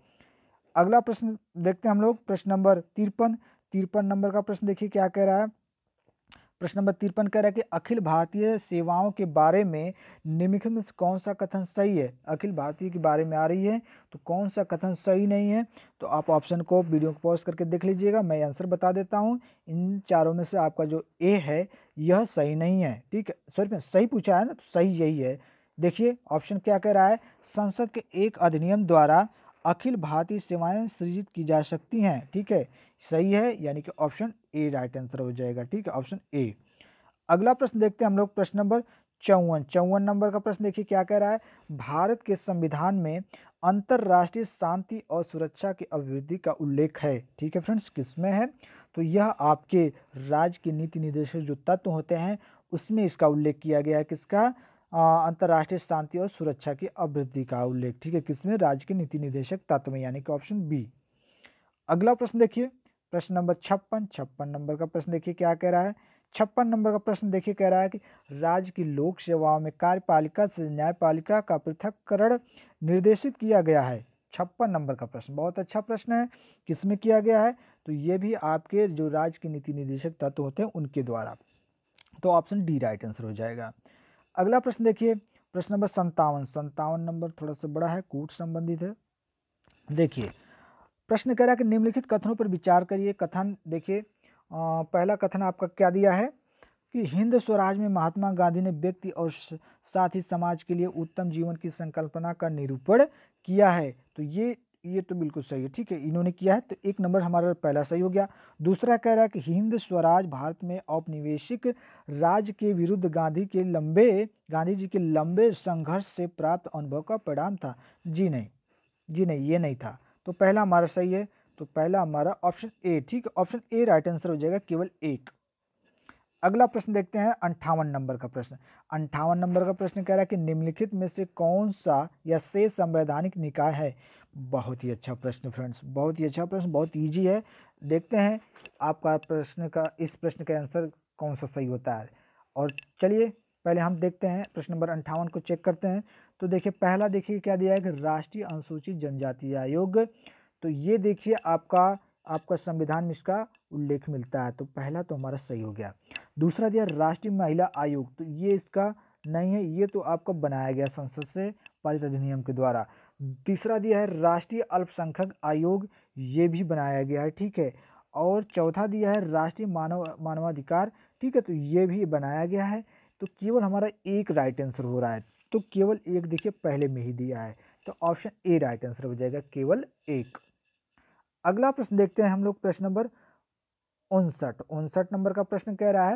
अगला प्रश्न देखते हैं हम लोग, प्रश्न नंबर 53। 53 नंबर का प्रश्न देखिए क्या कह रहा है। प्रश्न नंबर 53 कह रहा है कि अखिल भारतीय सेवाओं के बारे में निम्नलिखित में से कौन सा कथन सही है? अखिल भारतीय के बारे में आ रही है, तो कौन सा कथन सही नहीं है? तो आप ऑप्शन को वीडियो को पॉज करके देख लीजिएगा, मैं आंसर बता देता हूँ। इन चारों में से आपका जो ए है यह सही नहीं है। ठीक है, सॉरी सही पूछा है ना, तो सही यही है। देखिए ऑप्शन क्या कह रहा है, संसद के एक अधिनियम द्वारा अखिल भारतीय सेवाएं सृजित की जा सकती हैं। ठीक है, सही है, यानी कि ऑप्शन ए राइट आंसर हो जाएगा। ठीक है, ऑप्शन ए। अगला प्रश्न देखते हैं हम लोग, प्रश्न नंबर 54। 54 नंबर का प्रश्न देखिए क्या कह रहा है। भारत के संविधान में अंतरराष्ट्रीय शांति और सुरक्षा की अभिवृद्धि का उल्लेख है। ठीक है फ्रेंड्स, किसमें है? तो यह आपके राज्य के नीति निर्देशक जो तत्व होते हैं उसमें इसका उल्लेख किया गया है। किसका? अंतरराष्ट्रीय शांति और सुरक्षा की अभिवृद्धि का उल्लेख। ठीक है, किसमें? राज्य के नीति निर्देशक तत्व में, यानी कि ऑप्शन बी। अगला प्रश्न देखिए, प्रश्न नंबर 56। 56 नंबर का प्रश्न देखिए क्या कह रहा है। 56 नंबर का प्रश्न देखिए कह रहा है कि राज्य की लोक सेवाओं में कार्यपालिका से न्यायपालिका का पृथक्करण निर्देशित किया गया है। 56 नंबर का प्रश्न बहुत अच्छा प्रश्न है, किसमें किया गया है? तो ये भी आपके जो राज्य के नीति निर्देशक तत्व होते हैं उनके द्वारा। तो ऑप्शन डी राइट आंसर हो जाएगा। अगला प्रश्न देखिए, प्रश्न नंबर 57। 57 नंबर थोड़ा सा बड़ा है, कूट संबंधित है। देखिए प्रश्न कह रहा है कि निम्नलिखित कथनों पर विचार करिए। कथन देखिए पहला कथन आपका क्या दिया है कि हिंद स्वराज में महात्मा गांधी ने व्यक्ति और साथ ही समाज के लिए उत्तम जीवन की संकल्पना का निरूपण किया है। तो ये तो बिल्कुल सही है, ठीक है, इन्होंने किया है, तो 1 नंबर हमारा पहला सही हो गया। दूसरा कह रहा है कि हिंद स्वराज भारत में औपनिवेशिक राज के विरुद्ध गांधी जी के लंबे संघर्ष से प्राप्त अनुभव का परिणाम था। जी नहीं, ये नहीं था। तो पहला हमारा सही है, तो पहला हमारा ऑप्शन ए, ठीक है, ऑप्शन ए राइट आंसर हो जाएगा, केवल 1। अगला प्रश्न देखते हैं 58 नंबर का प्रश्न। 58 नंबर का प्रश्न कह रहा है कि निम्नलिखित में से कौन सा या से संवैधानिक निकाय है। बहुत ही अच्छा प्रश्न फ्रेंड्स, बहुत ही अच्छा प्रश्न, बहुत इजी है। देखते हैं आपका इस प्रश्न का आंसर कौन सा सही होता है। और चलिए पहले हम देखते हैं प्रश्न नंबर 58 को चेक करते हैं। तो देखिए पहला देखिए क्या दिया है कि राष्ट्रीय अनुसूचित जनजाति आयोग। तो ये देखिए आपका संविधान में इसका उल्लेख मिलता है, तो पहला तो हमारा सही हो गया। दूसरा दिया राष्ट्रीय महिला आयोग, तो ये इसका नहीं है, ये तो आपका बनाया गया संसद से पारित अधिनियम के द्वारा। तीसरा दिया है राष्ट्रीय अल्पसंख्यक आयोग, ये भी बनाया गया है, ठीक है। और चौथा दिया है राष्ट्रीय मानवाधिकार, ठीक है, तो ये भी बनाया गया है। तो केवल हमारा एक राइट आंसर हो रहा है, तो केवल एक देखिए पहले में ही दिया है, तो ऑप्शन ए राइट आंसर हो जाएगा, केवल एक। अगला प्रश्न देखते हैं हम लोग, प्रश्न नंबर 59 नंबर का प्रश्न कह रहा है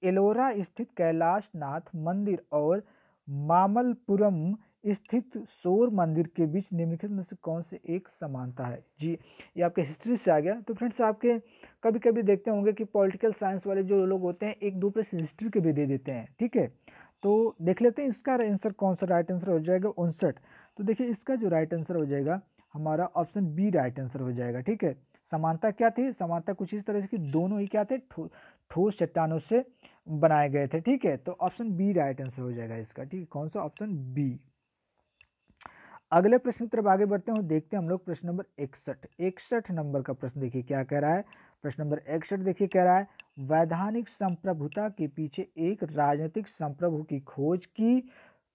एलोरा स्थित कैलाश नाथ मंदिर और मामल्लपुरम स्थित सौर मंदिर के बीच निम्नलिखित में से कौन से एक समानता है। जी ये आपके हिस्ट्री से आ गया। तो फ्रेंड्स आपके कभी कभी देखते होंगे कि पॉलिटिकल साइंस वाले जो लोग होते हैं 1-2 प्रश्न हिस्ट्री के भी दे देते हैं, ठीक है। तो देख लेते हैं इसका आंसर कौन सा राइट आंसर हो जाएगा 59। तो देखिए इसका जो राइट आंसर हो जाएगा हमारा ऑप्शन बी राइट आंसर हो जाएगा, ठीक है। समानता क्या थी, समानता कुछ इस तरह से कि दोनों ही क्या थे, ठोस चट्टानों से बनाए गए थे, ठीक है। तो ऑप्शन बी राइट आंसर हो जाएगा इसका, ठीक है, कौन सा, ऑप्शन बी। अगले प्रश्न की तरफ आगे बढ़ते हैं और देखते हैं हम लोग प्रश्न नंबर 61 नंबर का प्रश्न देखिए क्या कह रहा है। प्रश्न नंबर 61 देखिए कह रहा है वैधानिक संप्रभुता के पीछे एक राजनीतिक संप्रभु की खोज की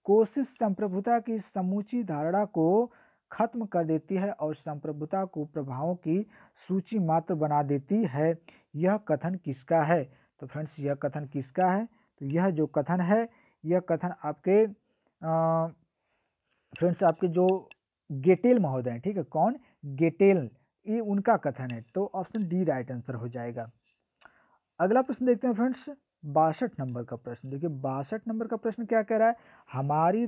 कोशिश संप्रभुता की समूची धारणा को खत्म कर देती है और संप्रभुता को प्रभावों की सूची मात्र बना देती है। यह कथन किसका है। तो फ्रेंड्स यह कथन किसका है, तो यह जो कथन है, यह कथन आपके फ्रेंड्स आपके जो गेटेल महोदय हैं, ठीक है, कौन, गेटेल, ये उनका कथन है। तो ऑप्शन डी राइट आंसर हो जाएगा। अगला प्रश्न देखते हैं फ्रेंड्स 62 नंबर का प्रश्न। देखिए 62 नंबर का प्रश्न क्या कह रहा है, हमारी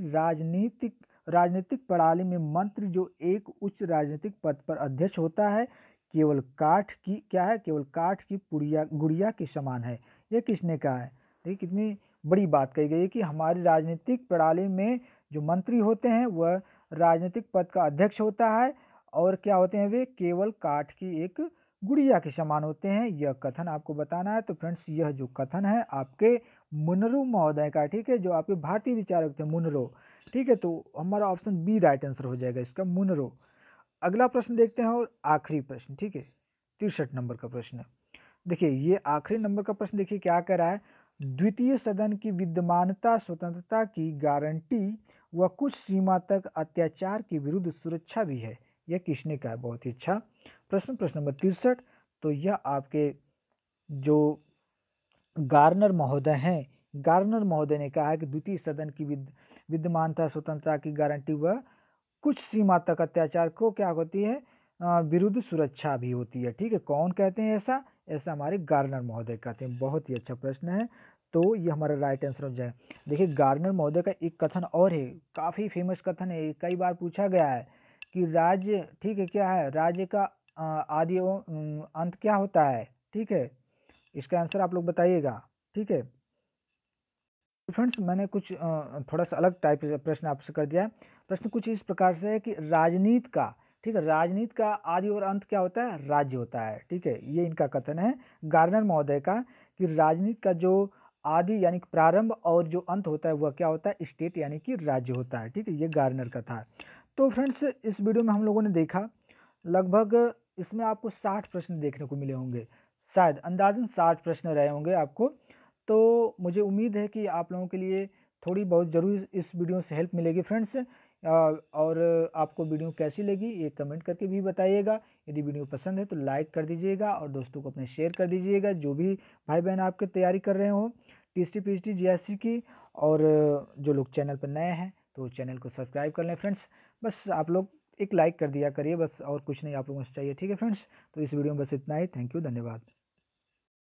राजनीतिक प्रणाली में मंत्री जो एक उच्च राजनीतिक पद पर अध्यक्ष होता है केवल काठ की क्या है, केवल काठ की गुड़िया के समान है। यह किसने कहा है। देखिए कितनी बड़ी बात कही गई है कि हमारी राजनीतिक प्रणाली में जो मंत्री होते हैं वह राजनीतिक पद का अध्यक्ष होता है और क्या होते हैं, वे केवल काठ की एक गुड़िया के समान होते हैं। यह कथन आपको बताना है। तो फ्रेंड्स यह जो कथन है आपके मुनरो महोदय का, ठीक है, जो आपके भारतीय विचारक थे मुनरो, ठीक है। तो हमारा ऑप्शन बी राइट आंसर हो जाएगा इसका, मुनरो। अगला प्रश्न देखते हैं और आखिरी प्रश्न, ठीक है, 63 नंबर का प्रश्न। देखिए ये आखिरी नंबर का प्रश्न देखिए क्या कह रहा है, द्वितीय सदन की विद्यमानता स्वतंत्रता की गारंटी व कुछ सीमा तक अत्याचार के विरुद्ध सुरक्षा भी है। यह किसने कहा। बहुत ही अच्छा प्रश्न नंबर 63। तो यह आपके जो गार्नर महोदय हैं, गार्नर महोदय ने कहा है कि द्वितीय सदन की विद्यमानता स्वतंत्रता की गारंटी व कुछ सीमा तक अत्याचार को क्या होती है, विरुद्ध सुरक्षा भी होती है, ठीक है। कौन कहते हैं ऐसा हमारे गार्नर महोदय कहते हैं। बहुत ही अच्छा प्रश्न है, तो ये हमारा राइट आंसर हो जाए। देखिए गार्नर महोदय का एक कथन और है, काफ़ी फेमस कथन है, कई बार पूछा गया है कि राज्य, ठीक है, क्या है, राज्य का आदि अंत क्या होता है, ठीक है। इसका आंसर आप लोग बताइएगा, ठीक है। तो फ्रेंड्स मैंने कुछ थोड़ा सा अलग टाइप का प्रश्न आपसे कर दिया है। प्रश्न कुछ इस प्रकार से है कि राजनीति का, ठीक है, राजनीति का आदि और अंत क्या होता है, राज्य होता है, ठीक है। ये इनका कथन है गार्नर महोदय का कि राजनीति का जो आदि यानी कि प्रारंभ और जो अंत होता है वह क्या होता है, स्टेट यानी कि राज्य होता है, ठीक है। ये गार्नर का था। तो फ्रेंड्स इस वीडियो में हम लोगों ने देखा लगभग इसमें आपको 60 प्रश्न देखने को मिले होंगे, शायद अंदाजन 60 प्रश्न रहे होंगे आपको। तो मुझे उम्मीद है कि आप लोगों के लिए थोड़ी बहुत ज़रूर इस वीडियो से हेल्प मिलेगी फ्रेंड्स। और आपको वीडियो कैसी लगी ये कमेंट करके भी बताइएगा। यदि वीडियो पसंद है तो लाइक कर दीजिएगा और दोस्तों को अपने शेयर कर दीजिएगा, जो भी भाई बहन आपके तैयारी कर रहे हो टीएसटी पीएचडी जीएससी की। और जो लोग चैनल पर नए हैं तो चैनल को सब्सक्राइब कर लें फ्रेंड्स। बस आप लोग एक लाइक कर दिया करिए बस, और कुछ नहीं आप लोगों से चाहिए, ठीक है फ्रेंड्स। तो इस वीडियो में बस इतना ही। थैंक यू, धन्यवाद।